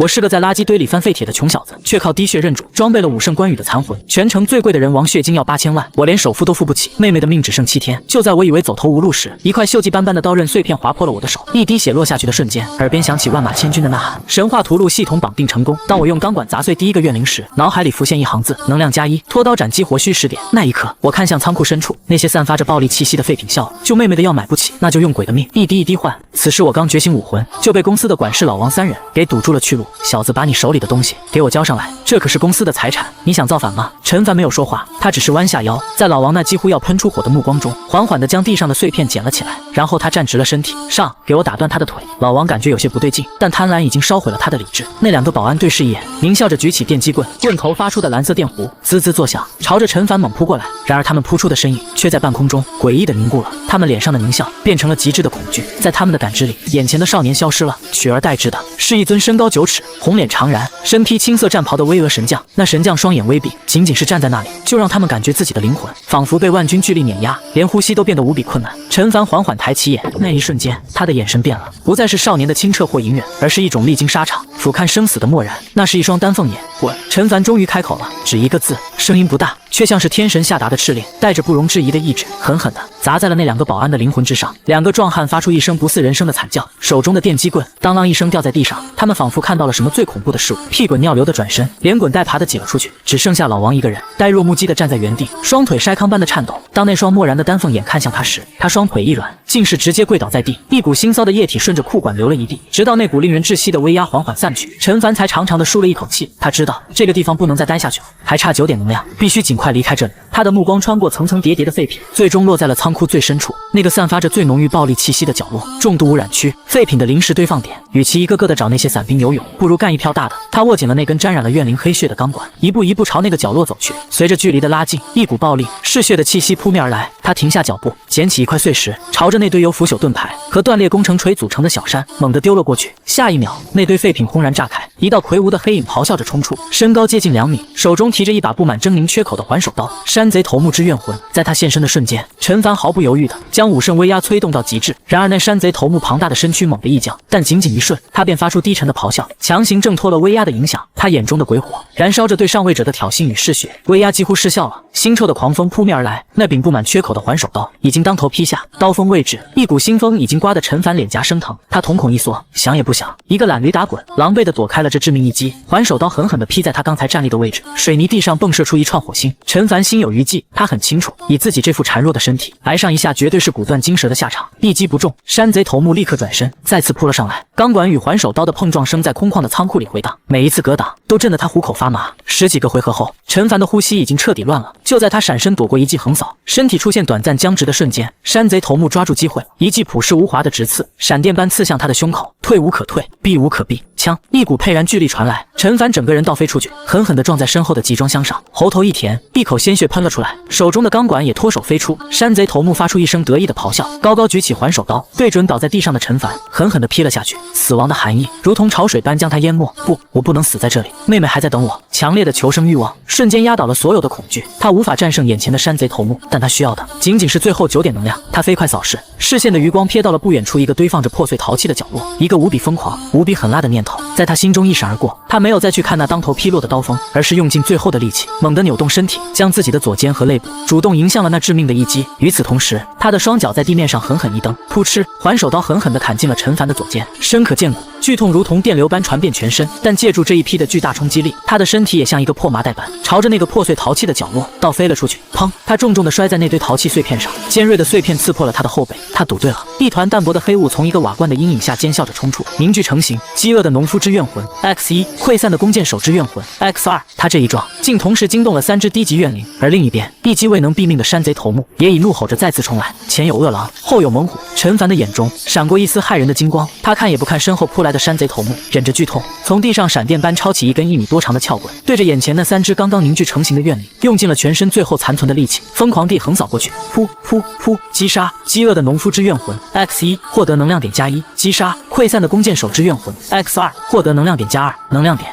我是个在垃圾堆里翻废铁的穷小子，却靠滴血认主，装备了武圣关羽的残魂。全城最贵的人王血晶要8000万，我连首付都付不起。妹妹的命只剩7天。就在我以为走投无路时，一块锈迹斑斑的刀刃碎片划破了我的手，一滴血落下去的瞬间，耳边响起万马千军的呐喊。神话屠戮系统绑定成功。当我用钢管砸碎第一个怨灵时，脑海里浮现一行字：能量+1，拖刀斩激活需10点。那一刻，我看向仓库深处，那些散发着暴力气息的废品笑了。救妹妹的药买不起，那就用鬼的命，一滴一滴换。此时我刚觉醒武魂，就被公司的管事老王3人给堵住了去路。小子，把你手里的东西给我交上来，这可是公司的财产，你想造反吗？陈凡没有说话，他只是弯下腰，在老王那几乎要喷出火的目光中，缓缓地将地上的碎片捡了起来，然后他站直了身体，上，给我打断他的腿。老王感觉有些不对劲，但贪婪已经烧毁了他的理智。那2个保安对视一眼，狞笑着举起电击棍，棍头发出的蓝色电弧滋滋作响，朝着陈凡猛扑过来。然而他们扑出的身影却在半空中诡异地凝固了，他们脸上的狞笑变成了极致的恐惧。在他们的感知里，眼前的少年消失了，取而代之的是一尊身高9尺、红脸长髯、身披青色战袍的巍峨神将。那神将双眼微闭，仅仅是站在那里，就让他们感觉自己的灵魂仿佛被万钧巨力碾压，连呼吸都变得无比困难。陈凡缓缓抬起眼，那一瞬间，他的眼神变了，不再是少年的清澈或隐忍，而是一种历经沙场、俯瞰生死的漠然。那是一双丹凤眼。滚！陈凡终于开口了，只一个字，声音不大，却像是天神下达的敕令，带着不容置疑的意志，狠狠地砸在了那2个保安的灵魂之上。2个壮汉发出一声不似人声的惨叫，手中的电击棍当啷一声掉在地上。他们仿佛看到了什么最恐怖的事物，屁滚尿流的转身，连滚带爬的挤了出去，只剩下老王一个人，呆若木鸡的站在原地，双腿筛糠般的颤抖。当那双漠然的丹凤眼看向他时，他双腿一软，竟是直接跪倒在地，一股腥臊的液体顺着裤管流了一地，直到那股令人窒息的威压缓缓散去，陈凡才长长的舒了一口气。他知道这个地方不能再待下去了，还差9点能量，必须尽快离开这里。他的目光穿过层层叠叠的废品，最终落在了仓库最深处，那个散发着最浓郁暴力气息的角落，重度污染区，废品的临时堆放点。与其一个个的找那些散兵游泳，不如干一票大的。他握紧了那根沾染了怨灵黑血的钢管，一步一步朝那个角落走去。随着距离的拉近，一股暴力嗜血的气息扑面而来，他停下脚步，捡起一块碎石，朝着那堆由腐朽盾牌和断裂工程锤组成的小山猛地丢了过去。下一秒，那堆废品轰然炸开，一道魁梧的黑影咆哮着冲出，身高接近2米，手中提着一把布满狰狞缺口的环手刀。山贼头目之怨魂，在他现身的瞬间，陈凡毫不犹豫地将武圣威压催动到极致。然而那山贼头目庞大的身躯猛地一降，但仅仅一瞬，他便发出低沉的咆哮，强行挣脱了威压的影响。他眼中的鬼火燃烧着对上位者的挑衅与嗜血，威压几乎失效了。腥臭的狂风扑面而来，那柄布满缺口的环手刀已经当头劈下，刀锋位置，一股腥风已经刮得陈凡脸颊生疼。他瞳孔一缩，想也不想，一个懒驴打滚，狼狈地躲开了这致命一击。环手刀狠狠地劈在他刚才站立的位置，水泥地上迸射出一串火星。陈凡心有余悸，他很清楚，以自己这副孱弱的身体，挨上一下绝对是骨断筋折的下场。一击不中，山贼头目立刻转身，再次扑了上来。钢管与环手刀的碰撞声在空旷的仓库里回荡，每一次格挡都震得他虎口发麻。10几个回合后，陈凡的呼吸已经彻底乱了。就在他闪身躲过一记横扫，身体出现短暂僵直的瞬间，山贼头目抓住机会，一记朴实无华的直刺，闪电般刺向他的胸口。退无可退，避无可避，枪！一股沛然巨力传来，陈凡整个人倒飞出去，狠狠地撞在身后的集装箱上，喉头一甜，一口鲜血喷了出来，手中的钢管也脱手飞出。山贼头目发出一声得意的咆哮，高高举起环手刀，对准倒在地上的陈凡，狠狠地劈了下去。死亡的寒意如同潮水般将他淹没。不，我不能死在这里，妹妹还在等我。强烈的求生欲望瞬间压倒了所有的恐惧，他无法战胜眼前的山贼头目，但他需要的仅仅是最后9点能量。他飞快扫视，视线的余光瞥到了不远处一个堆放着破碎陶器的角落，一个无比疯狂、无比狠辣的念头在他心中一闪而过。他没有再去看那当头劈落的刀锋，而是用尽最后的力气，猛地扭动身体，将自己的左肩和肋部主动迎向了那致命的一击。与此同时，他的双脚在地面上狠狠一蹬，扑哧，环手刀狠狠地砍进了陈凡的左肩，深可见骨，剧痛如同电流般传遍全身。但借助这一劈的巨大冲击力，他的身体也像一个破麻袋般，朝着那个破碎陶器的角落倒飞了出去。砰！他重重地摔在那堆陶器碎片上，尖锐的碎片刺破了他的后背。他赌对了，一团淡薄的黑雾从一个瓦罐的阴影下尖笑着冲出，凝聚成型。饥饿的农夫之怨魂 X1， 溃散的弓箭手之怨魂 X2。他这一撞，竟同时惊动了3只低级怨灵，而另一边，一击未能毙命的山贼头目也已怒吼着再次冲来。前有饿狼，后有猛虎。陈凡的眼中闪过一丝骇人的金光，他看也不看身后扑来的山贼头目，忍着剧痛，从地上闪电般抄起一根1米多长的撬棍，对着眼前那3只刚刚凝聚成型的怨灵，用尽了全身最后残存的力气，疯狂地横扫过去。噗噗噗！击杀！饥饿的农夫之怨魂 X1， 获得能量点+1。击杀！溃散的弓箭手之怨魂 X2， 获得能量点+2。能量点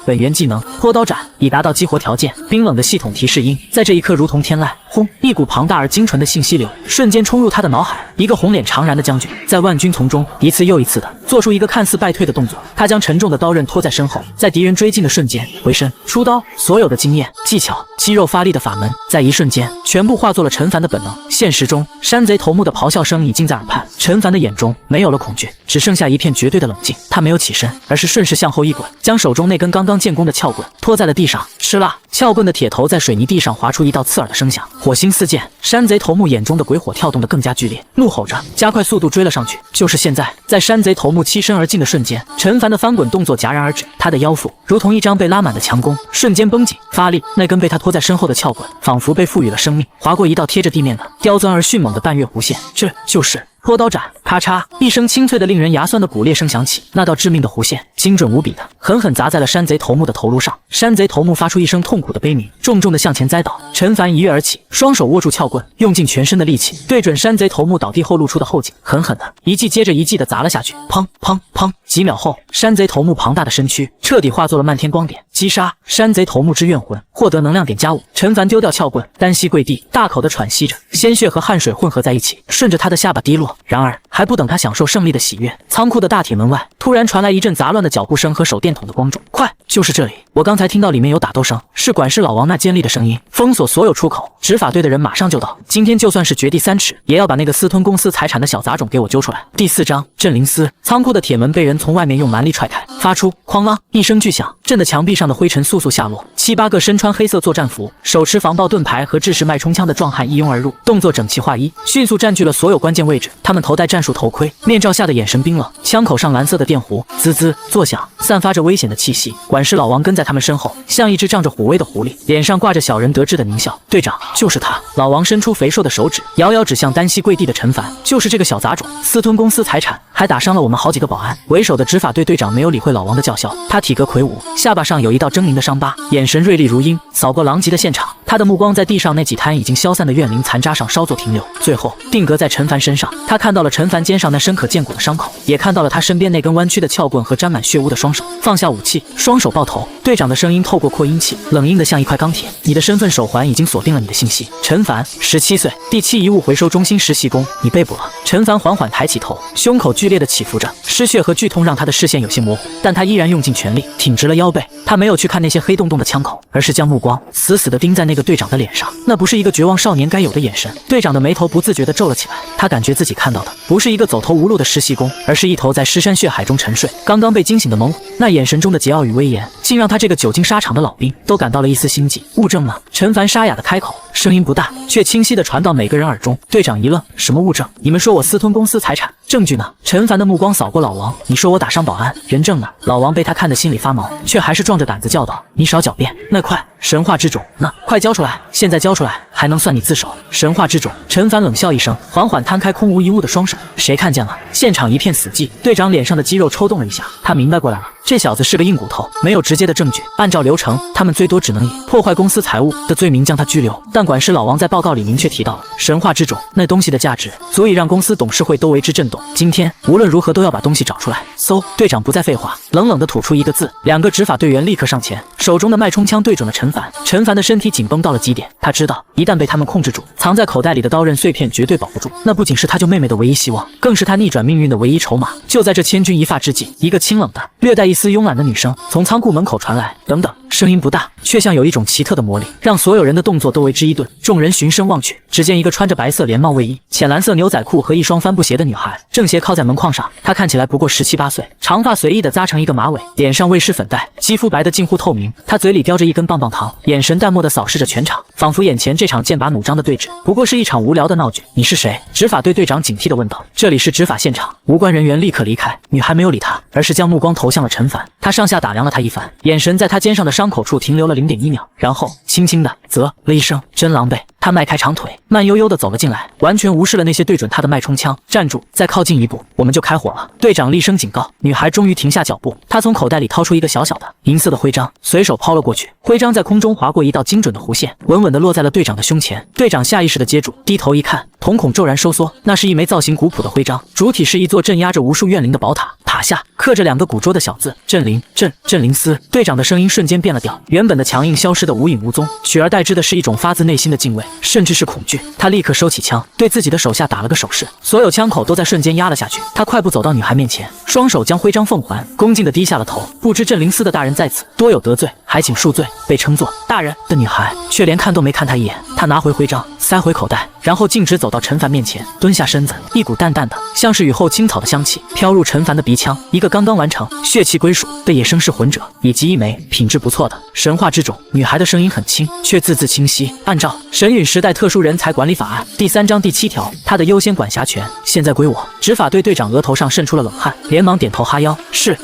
本源技能拖刀斩已达到激活条件，冰冷的系统提示音在这一刻如同天籁。轰！一股庞大而精纯的信息流瞬间冲入他的脑海。一个红脸长髯的将军在万军丛中一次又一次的做出一个看似败退的动作。他将沉重的刀刃拖在身后，在敌人追近的瞬间回身出刀。所有的经验、技巧、肌肉发力的法门，在一瞬间全部化作了陈凡的本能。现实中，山贼头目的咆哮声已经在耳畔。陈凡的眼中没有了恐惧，只剩下一片绝对的冷静。他没有起身，而是顺势向后一滚，将手中那根刚刚建功的撬棍拖在了地上。吃啦！撬棍的铁头在水泥地上划出一道刺耳的声响，火星四溅。山贼头目眼中的鬼火跳动得更加剧烈，怒吼着加快速度追了上去。就是现在，在山贼头目欺身而进的瞬间，陈凡的翻滚动作戛然而止，他的腰腹如同一张被拉满的强弓，瞬间绷紧发力。那根被他拖在身后的撬棍仿佛被赋予了生命，划过一道贴着地面的刁钻而迅猛的半月弧线。这就是拖刀斩！咔嚓！一声清脆的令人牙酸的骨裂声响起，那道致命的弧线精准无比的狠狠砸在了山贼头目的头颅上。山贼头目发出一声痛苦的悲鸣，重重的向前栽倒。陈凡一跃而起，双手握住撬棍，用尽全身的力气对准山贼头目倒地后露出的后颈，狠狠的一记接着一记的砸了下去。砰砰砰！几秒后，山贼头目庞大的身躯彻底化作了漫天光点，击杀山贼头目之怨魂，获得能量点+5。陈凡丢掉撬棍，单膝跪地，大口的喘息着，鲜血和汗水混合在一起，顺着他的下巴滴落。然而还不等他享受胜利的喜悦，仓库的大铁门外突然传来一阵杂乱的脚步声和手电筒的光柱。快，就是这里！我刚才听到里面有打斗声，是管事老王那尖利的声音。封锁所有出口，执法队的人马上就到。今天就算是掘地3尺，也要把那个私吞公司财产的小杂种给我揪出来。第4章镇灵司。仓库的铁门被人从外面用蛮力踹开，发出哐啷一声巨响，震得墙壁上的灰尘簌簌下落。7、8个身穿黑色作战服、手持防爆盾牌和制式脉冲枪的壮汉一拥而入，动作整齐划一，迅速占据了所有关键位置。他们头戴战术头盔，面罩下的眼神冰冷，枪口上蓝色的电弧滋滋作响，散发着危险的气息。管事老王跟在他们身后，像一只仗着虎威的狐狸，脸上挂着小人得志的狞笑。队长，就是他！老王伸出肥硕的手指，遥遥指向单膝跪地的陈凡，就是这个小杂种，私吞公司财产，还打伤了我们好几个保安。为首的执法队队长没有理会老王的叫嚣，他体格魁梧，下巴上有一道狰狞的伤疤，眼神锐利如鹰，扫过狼藉的现场。他的目光在地上那几滩已经消散的怨灵残渣上稍作停留，最后定格在陈凡身上。他看到了陈凡肩上那深可见骨的伤口，也看到了他身边那根弯曲的撬棍和沾满血污的双手。放下武器，双手抱头。队长的声音透过扩音器，冷硬的像一块钢铁。你的身份手环已经锁定了你的信息，陈凡，17岁，第7遗物回收中心实习工，你被捕了。陈凡缓缓抬起头，胸口剧烈的起伏着，失血和剧痛让他的视线有些模糊，但他依然用尽全力挺直了腰背。他没有去看那些黑洞洞的枪口，而是将目光死死地盯在那个队长的脸上。那不是一个绝望少年该有的眼神。队长的眉头不自觉地皱了起来，他感觉自己看到的不是一个走投无路的实习工，而是一头在尸山血海中沉睡、刚刚被惊醒的猛虎。那眼神中的桀骜与威严，竟让他这个久经沙场的老兵都感到了一丝心悸。物证呢？陈凡沙哑地开口，声音不大，却清晰地传到每个人耳中。队长一愣，什么物证？你们说我私吞公司财产，证据呢？陈凡的目光扫过老王，你说我打伤保安，人证呢？老王被他看得心里发毛，却还是壮着胆子叫道，你少狡辩。那快，神话之种呢？快交出来！现在交出来，还能算你自首。神话之种。陈凡冷笑一声，缓缓摊开空无一物的双手。谁看见了？现场一片死寂。队长脸上的肌肉抽动了一下，他明白过来了，这小子是个硬骨头，没有直接的证据。按照流程，他们最多只能以破坏公司财物的罪名将他拘留。但管事老王在报告里明确提到了神话之种，那东西的价值足以让公司董事会都为之震动。今天无论如何都要把东西找出来。嗖！队长不再废话，冷冷地吐出一个字。2个执法队员立刻上前，手中的脉冲枪对准了陈凡。陈凡的身体紧绷到了极点，他知道一旦被他们控制住，藏在口袋里的刀刃碎片绝对保不住。那不仅是他救妹妹的唯一希望，更是他逆转命运的唯一筹码。就在这千钧一发之际，一个清冷的、略带一丝慵懒的女声从仓库门口传来。等等，声音不大，却像有一种奇特的魔力，让所有人的动作都为之一顿。众人循声望去，只见一个穿着白色连帽卫衣、浅蓝色牛仔裤和一双帆布鞋的女孩正斜靠在门框上。她看起来不过17、18岁，长发随意地扎成一个马尾，脸上未施粉黛，肌肤白得近乎透明。她嘴里叼着一根棒棒糖，眼神淡漠地扫视着全场，仿佛眼前这场剑拔弩张的对峙不过是一场无聊的闹剧。你是谁？执法队队长警惕地问道。这里是执法现场，无关人员立刻离开。女孩没有理他，而是将目光投向了陈凡。他上下打量了他一番，眼神在他肩上的伤口处停留了0.1秒，然后轻轻地啧了一声，真狼狈。他迈开长腿，慢悠悠地走了进来，完全无视了那些对准他的脉冲枪。站住！再靠近一步，我们就开火了。队长厉声警告。女孩终于停下脚步，她从口袋里掏出一个小小的银色的徽章，随手抛了过去。徽章在空中划过一道精准的弧线，稳稳地落在了队长的胸前。队长下意识地接住，低头一看，瞳孔骤然收缩，那是一枚造型古朴的徽章，主体是一座镇压着无数怨灵的宝塔，塔下刻着2个古拙的小字：镇灵。镇灵司。队长的声音瞬间变了调，原本的强硬消失得无影无踪，取而代之的是一种发自内心的敬畏，甚至是恐惧。他立刻收起枪，对自己的手下打了个手势，所有枪口都在瞬间压了下去。他快步走到女孩面前，双手将徽章奉还，恭敬地低下了头。不知镇灵司的大人在此多有得罪，还请恕罪。被称作大人的女孩却连看都没看他一眼，她拿回徽章，塞回口袋，然后径直走到陈凡面前，蹲下身子，一股淡淡的像是雨后青草的香气飘入陈凡的鼻腔。一个刚刚完成血气归属的野生噬魂者，以及一枚品质不错的神话之种。女孩的声音很轻，却字字清晰。按照神陨时代特殊人才管理法案第3章第7条，她的优先管辖权现在归我。执法队队长额头上渗出了冷汗，连忙点头哈腰：是，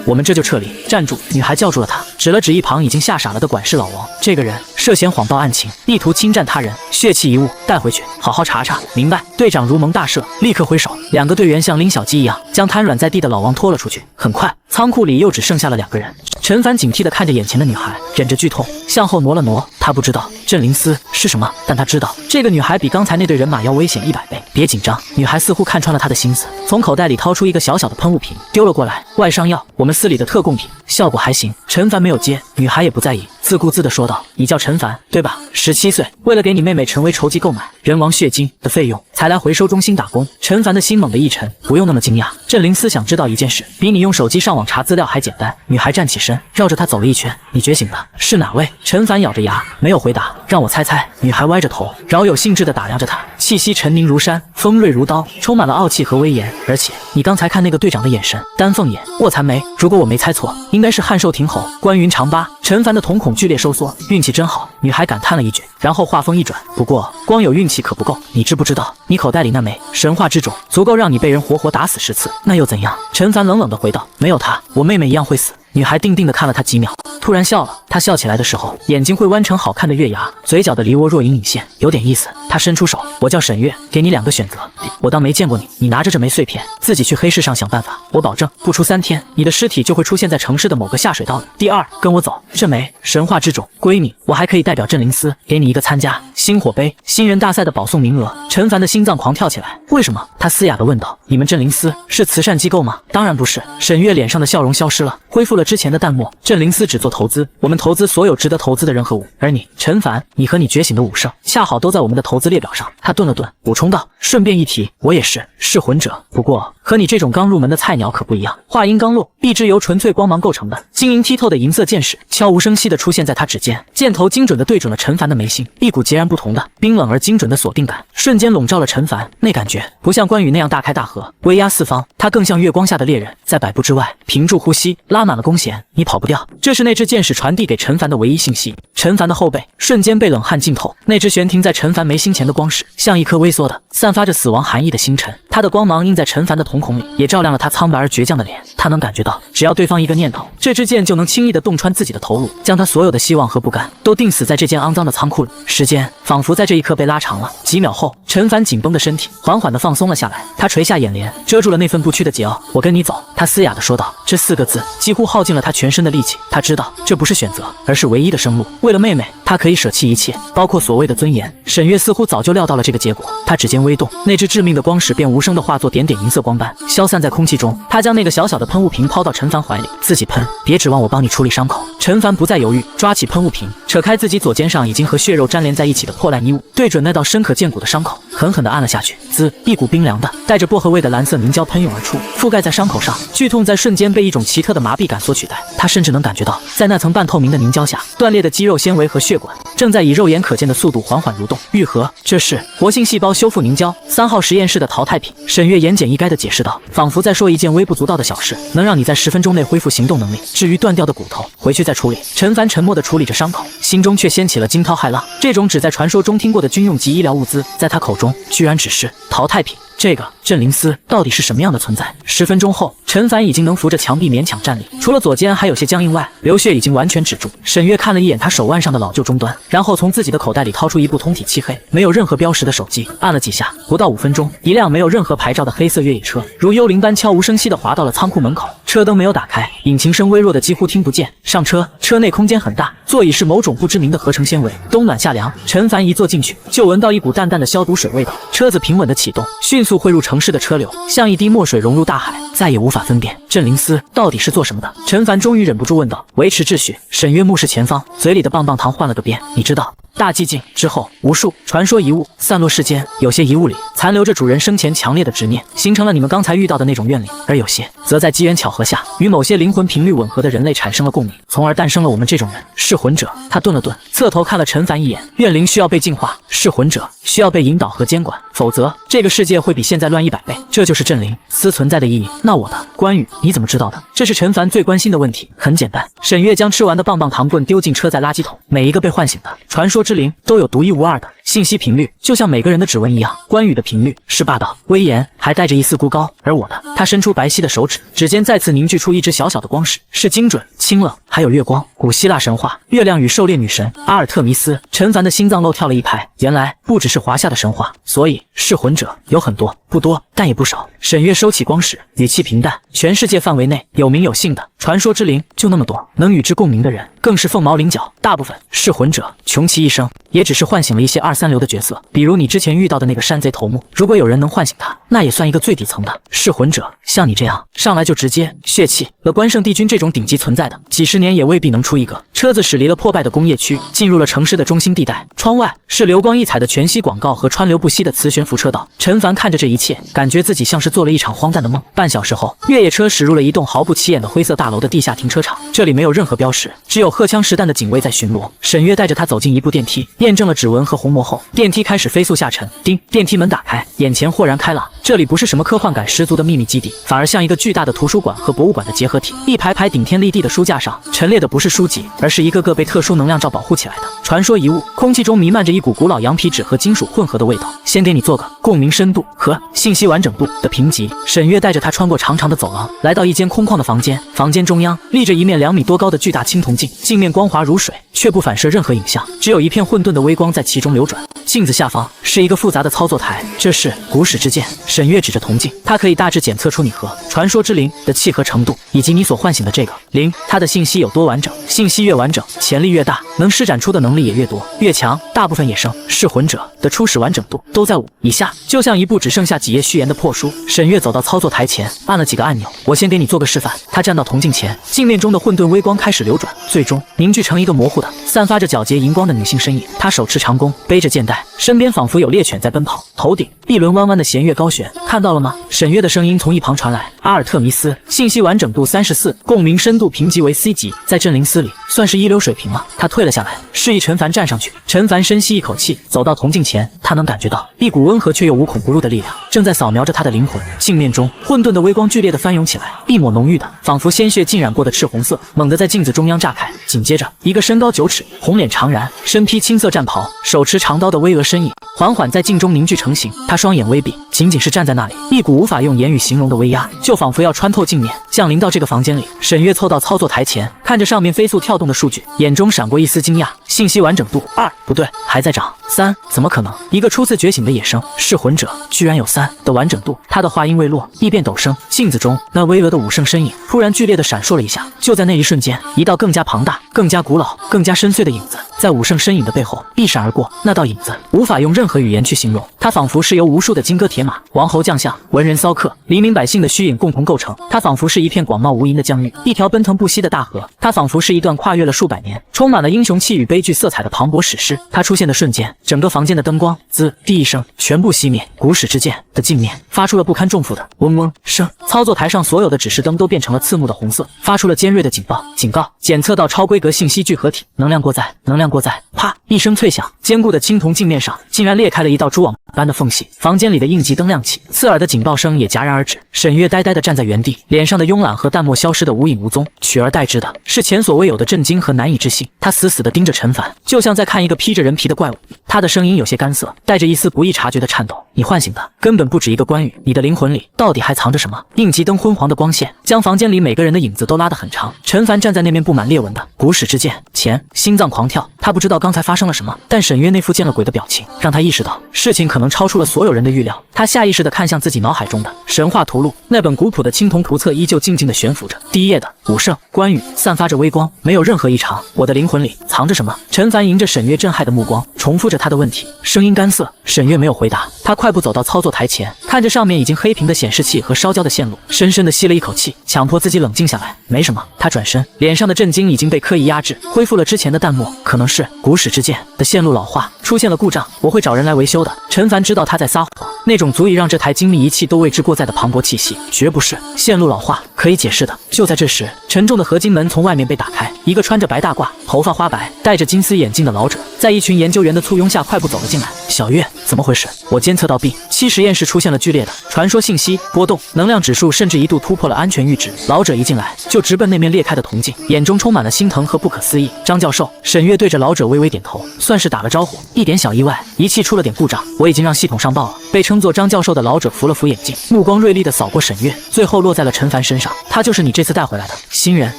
我们这就撤离。站住！女孩叫住了他，指了指一旁已经吓傻了的管事老王。这个人涉嫌谎报案情，意图侵占他人，血气一物，带回去好好查查。明白。队长如蒙大赦，立刻挥手，2个队员像拎小鸡一样将瘫软在地的老王拖了出去。很快，仓库里又只剩下了2个人。陈凡警惕地看着眼前的女孩，忍着剧痛向后挪了挪。他不知道镇灵司是什么，但他知道这个女孩比刚才那队人马要危险100倍。别紧张。女孩似乎看穿了他的心思，从口袋里掏出一个小小的喷雾瓶，丢了过来。外伤药，我们司里的特供品，效果还行。陈凡没有接，女孩也不在意，自顾自地说道：你叫陈凡对吧？17岁，为了给你妹妹陈为筹集购买人王血晶的费用，才来回收中心打工。陈凡的心猛地一沉，不用那么惊讶。镇灵司想知道一件事，比你用手机上网查资料还简单。女孩站起身，绕着他走了一圈。你觉醒了，是哪位？陈凡咬着牙没有回答。让我猜猜。女孩歪着头，饶有兴致地打量着他，气息沉凝如山，锋锐如刀，充满了傲气和威严。而且你刚才看那个队长的眼神，丹凤眼，卧蚕眉，如果我没猜错，应该是汉寿亭侯关云长八。陈凡的瞳孔剧烈收缩，运气真好。女孩感叹了一句，然后话锋一转，不过光有运气可不够，你知不知道，你口袋里那枚神话之种足够让你被人活活打死10次，那又怎样？陈凡冷冷地回道，没有他，我妹妹一样会死。女孩定定地看了他几秒，突然笑了。她笑起来的时候，眼睛会弯成好看的月牙，嘴角的梨涡若隐隐现，有点意思。她伸出手，我叫沈月，给你2个选择。我当没见过你，你拿着这枚碎片，自己去黑市上想办法。我保证，不出3天，你的尸体就会出现在城市的某个下水道里。第2，跟我走。这枚神话之种归你，我还可以代表镇灵司给你一个参加星火杯新人大赛的保送名额。陈凡的心脏狂跳起来。为什么？他嘶哑地问道。你们镇灵司是慈善机构吗？当然不是。沈月脸上的笑容消失了，恢复了之前的淡漠。镇灵司只做投资，我们投资所有值得投资的人和物，而你，陈凡，你和你觉醒的武圣，恰好都在我们的投资列表上。他顿了顿，补充道：顺便一提，我也是噬魂者，不过和你这种刚入门的菜鸟可不一样。话音刚落，一支由纯粹光芒构成的晶莹剔透的银色箭矢悄无声息地出现在他指尖，箭头精准地对准了陈凡的眉心，一股截然不同的冰冷而精准的锁定感瞬间笼罩了陈凡。那感觉不像关羽那样大开大合威压四方，他更像月光下的猎人，在100步之外屏住呼吸，拉满了弓弦，你跑不掉。这是那支箭矢传递给陈凡的唯一信息。陈凡的后背瞬间被冷汗浸透，那只悬停在陈凡眉心前的光矢像一颗微缩的散发着死亡寒意的星辰，它的光芒映在陈凡的瞳孔里，也照亮了他苍白而倔强的脸。他能感觉到，只要对方一个念头，这支箭就能轻易地洞穿自己的头颅，将他所有的希望和不甘都钉死在这间肮脏的仓库里。时间仿佛在这一刻被拉长了。几秒后，陈凡紧绷的身体缓缓地放松了下来，他垂下眼帘，遮住了那份不屈的桀骜。我跟你走，他嘶哑地说道。这4个字几乎耗尽了他全身的力气。他知道这不是选择，而是唯一的生路。为了妹妹，他可以舍弃一切，包括所谓的尊严。沈月似乎早就料到了这个结果，他指尖微动，那只致命的光矢便无声地化作点点银色光斑，消散在空气中。他将那个小小的喷雾瓶抛到陈凡怀里，自己喷，别指望我帮你处理伤口。陈凡不再犹豫，抓起喷雾瓶，扯开自己左肩上已经和血肉粘连在一起的破烂衣物，对准那道深可见骨的伤口，狠狠地按了下去。滋，一股冰凉的带着薄荷味的蓝色凝胶喷涌而出，覆盖在伤口上。剧痛在瞬间被一种奇特的麻痹感所取代，他甚至能感觉到，在那层半透明的凝胶下，断裂的肌肉纤维和血管正在以肉眼可见的速度缓缓蠕动愈合。这是活性细胞修复凝胶，3号实验室的淘汰品。沈月言简意赅地解释道，仿佛在说一件微不足道的小事，能让你在10分钟内恢复行动能力。至于断掉的骨头，回去再处理。陈凡沉默地处理着伤口，心中却掀起了惊涛骇浪。这种只在传说中听过的军用级医疗物资，在他口中居然只是淘汰品。这个镇灵司到底是什么样的存在？10分钟后，陈凡已经能扶着墙壁勉强站立，除了左肩还有些僵硬外，流血已经完全止住。沈月看了一眼他手腕上的老旧终端，然后从自己的口袋里掏出一部通体漆黑、没有任何标识的手机，按了几下，不到5分钟，一辆没有任何牌照的黑色越野车如幽灵般悄无声息地滑到了仓库门口。车灯没有打开，引擎声微弱的几乎听不见。上车车内空间很大，座椅是某种不知名的合成纤维，冬暖夏凉。陈凡一坐进去，就闻到一股淡淡的消毒水味道。车子平稳的启动，迅速汇入城市的车流，像一滴墨水融入大海，再也无法分辨镇灵司到底是做什么的。陈凡终于忍不住问道：“维持秩序。”沈月目视前方，嘴里的棒棒糖换了个边。你知道，大寂静之后，无数传说遗物散落世间，有些遗物里残留着主人生前强烈的执念，形成了你们刚才遇到的那种怨灵；而有些则在机缘巧合下，与某些灵魂频率吻合的人类产生了共鸣，从而诞生了我们这种人——噬魂者。他顿了顿，侧头看了陈凡一眼。怨灵需要被净化，噬魂者需要被引导和监管，否则这个世界会比现在乱100倍。这就是镇灵司存在的意义。那我的关羽你怎么知道的？这是陈凡最关心的问题。很简单，沈月将吃完的棒棒糖棍丢进车载垃圾桶。每一个被唤醒的传说之灵都有独一无二的信息频率，就像每个人的指纹一样。关羽的频率是霸道、威严，还带着一丝孤高；而我的，他伸出白皙的手指，指尖再次凝聚出一只小小的光石，是精准、清冷，还有月光。古希腊神话，月亮与狩猎女神阿尔特弥斯。陈凡的心脏漏跳了一拍，原来不只是华夏的神话，所以噬魂者有很多，不多，但也不少。沈月收起光石，语气平淡：全世界范围内有名有姓的传说之灵就那么多，能与之共鸣的人更是凤毛麟角。大部分噬魂者穷其一生，也只是唤醒了一些2、3流的角色，比如你之前遇到的那个山贼头目。如果有人能唤醒他，那也算一个最底层的噬魂者。像你这样上来就直接血气了关圣帝君这种顶级存在的，几十年也未必能出一个。车子驶离了破败的工业区，进入了城市的中心地带。窗外是流光溢彩的全息广告和川流不息的磁悬浮车道。陈凡看着这一切，感觉自己像是做了一场荒诞的梦。半小时后，越野车驶入了一栋毫不起眼的灰色大楼的地下停车场。这里没有任何标识，只有荷枪实弹的警卫在巡逻。沈月带着他走进一部电梯，验证了指纹和虹膜后，电梯开始飞速下沉。叮，电梯门打开，眼前豁然开朗。这里不是什么科幻感十足的秘密基地，反而像一个巨大的图书馆和博物馆的结合体。一排排顶天立地的书架上陈列的不是书籍，而是一个个被特殊能量罩保护起来的传说遗物。空气中弥漫着一股古老羊皮纸和金属混合的味道。先给你做个共鸣深度和信息完整度的评级。沈月带着他穿过长长的走廊，来到一间空旷的房间。房间中央立着一面2米多高的巨大青铜镜，镜面光滑如水，却不反射任何影像，只有一片混沌的微光在其中流转。镜子下方是一个复杂的操作台，这是古史之剑。沈月指着铜镜，它可以大致检测出你和传说之灵的契合程度，以及你所唤醒的这个灵，它的信息有多完整。信息越完整，潜力越大，能施展出的能力也越多越强。大部分野生噬魂者的初始完整度都在5以下，就像一部只剩下几页序言的破书。沈月走到操作台前，按了几个按钮。我先给你做个示范。他站到铜镜前，镜面中的混沌微光开始流转，最终凝聚成一个模糊的、散发着皎洁荧光的女性身影。她手持长弓，背着剑带，身边仿佛有猎犬在奔跑，头顶一轮弯弯的弦月高悬。看到了吗？沈月的声音从一旁传来。阿尔特弥斯，信息完整度34，共鸣深度评级为 C 级，在镇灵司里算是一流水平了。他退了下来，示意陈凡站上去。陈凡深吸一口气，走到铜镜前，他能感觉到一股温和却又无孔不入的力量正在扫描着他的灵魂。镜面中混沌的微光剧烈的翻涌起来，一抹浓郁的仿佛鲜血浸染过的赤红色猛地在镜子中央炸开。紧接着，一个身高9尺、红脸长髯、身披青色战袍、手持长刀的巍峨身影缓缓在镜中凝聚成型。他双眼微闭，仅仅是站在那里，一股无法用言语形容的威压就仿佛要穿透镜面降临到这个房间里。沈月凑到操作台前，看着上面飞速跳动的数据，眼中闪过一丝惊讶。信息完整度2，不对，还在涨。3，怎么可能？一个初次觉醒的野生噬魂者居然有3的完整度。他的话音未落，一变陡升，镜子中那巍峨的武圣身影突然剧烈的闪烁了一下。就在那一瞬间，一道更加庞大、更加古老、更加深邃的影子在武圣身影的背后一闪而过。那道影子无法用任何语言去形容，它仿佛是由无数的金戈铁马、王侯将相、文人骚客、黎民百姓的虚影共同构成。它仿佛是一片广袤无垠的疆域，一条奔腾不息的大河。它仿佛是一段跨越了数百年、充满了英雄气与悲剧色彩的磅礴史诗。它出现的瞬间，整个房间的灯光滋地一声全部熄灭，古史之剑的镜面发出了不堪重负的嗡嗡声。操作台上所有的指示灯都变成了刺目的红色，发出了尖锐的警报。警告，检测到超规格信息聚合体，能量过载，能量过载。啪一声脆响，坚固的青铜镜面上竟然裂开了一道蛛网般的缝隙，房间里的应急灯亮起，刺耳的警报声也戛然而止。沈月呆呆地站在原地，脸上的慵懒和淡漠消失得无影无踪，取而代之的是前所未有的震惊和难以置信。他死死地盯着陈凡，就像在看一个披着人皮的怪物。他的声音有些干涩，带着一丝不易察觉的颤抖。你唤醒的根本不止一个关羽，你的灵魂里到底还藏着什么？应急灯昏黄的光线将房间里每个人的影子都拉得很长。陈凡站在那面布满裂纹的古史之剑前，心脏狂跳。他不知道刚才发生了什么，但沈月那副见了鬼的表情，让他意识到事情可能超出了所有人的预料。他下意识地看向自己脑海中的神话图录，那本古朴的青铜图册依旧静静地悬浮着。第一页的武圣、关羽散发着微光，没有任何异常。我的灵魂里藏着什么？陈凡迎着沈月震撼的目光，重复着他的问题，声音干涩。沈月没有回答，他快步走到操作台前，看着上面已经黑屏的显示器和烧焦的线路，深深地吸了一口气，强迫自己冷静下来。没什么，他转身，脸上的震惊已经被刻意压制，恢复了之前的淡漠。可能是古史之剑的线路老化，出现了故障，我会找人来维修的。陈凡知道他在撒谎，那种足以让这台精密仪器都为之过载的磅礴气息，绝不是线路老化可以解释的。就在这时，沉重的合金门从外面被打开，一个穿着白大褂、头发花白、戴着金丝眼镜的老者，在一群研究员的簇拥下快步走了进来。小月，怎么回事？我监测到 B7实验室出现了剧烈的传说信息波动，能量指数甚至一度突破了安全阈值。老者一进来就直奔那面裂开的铜镜，眼中充满了心疼和不可思议。张教授，沈月对着老者微微点头，算是打了招呼。一点小意外，仪器出了点故障，我已经让系统上报了。被称作张教授的老者扶了扶眼镜，目光锐利地扫过沈月，最后落在了陈凡身上。他就是你这次带回来的新人？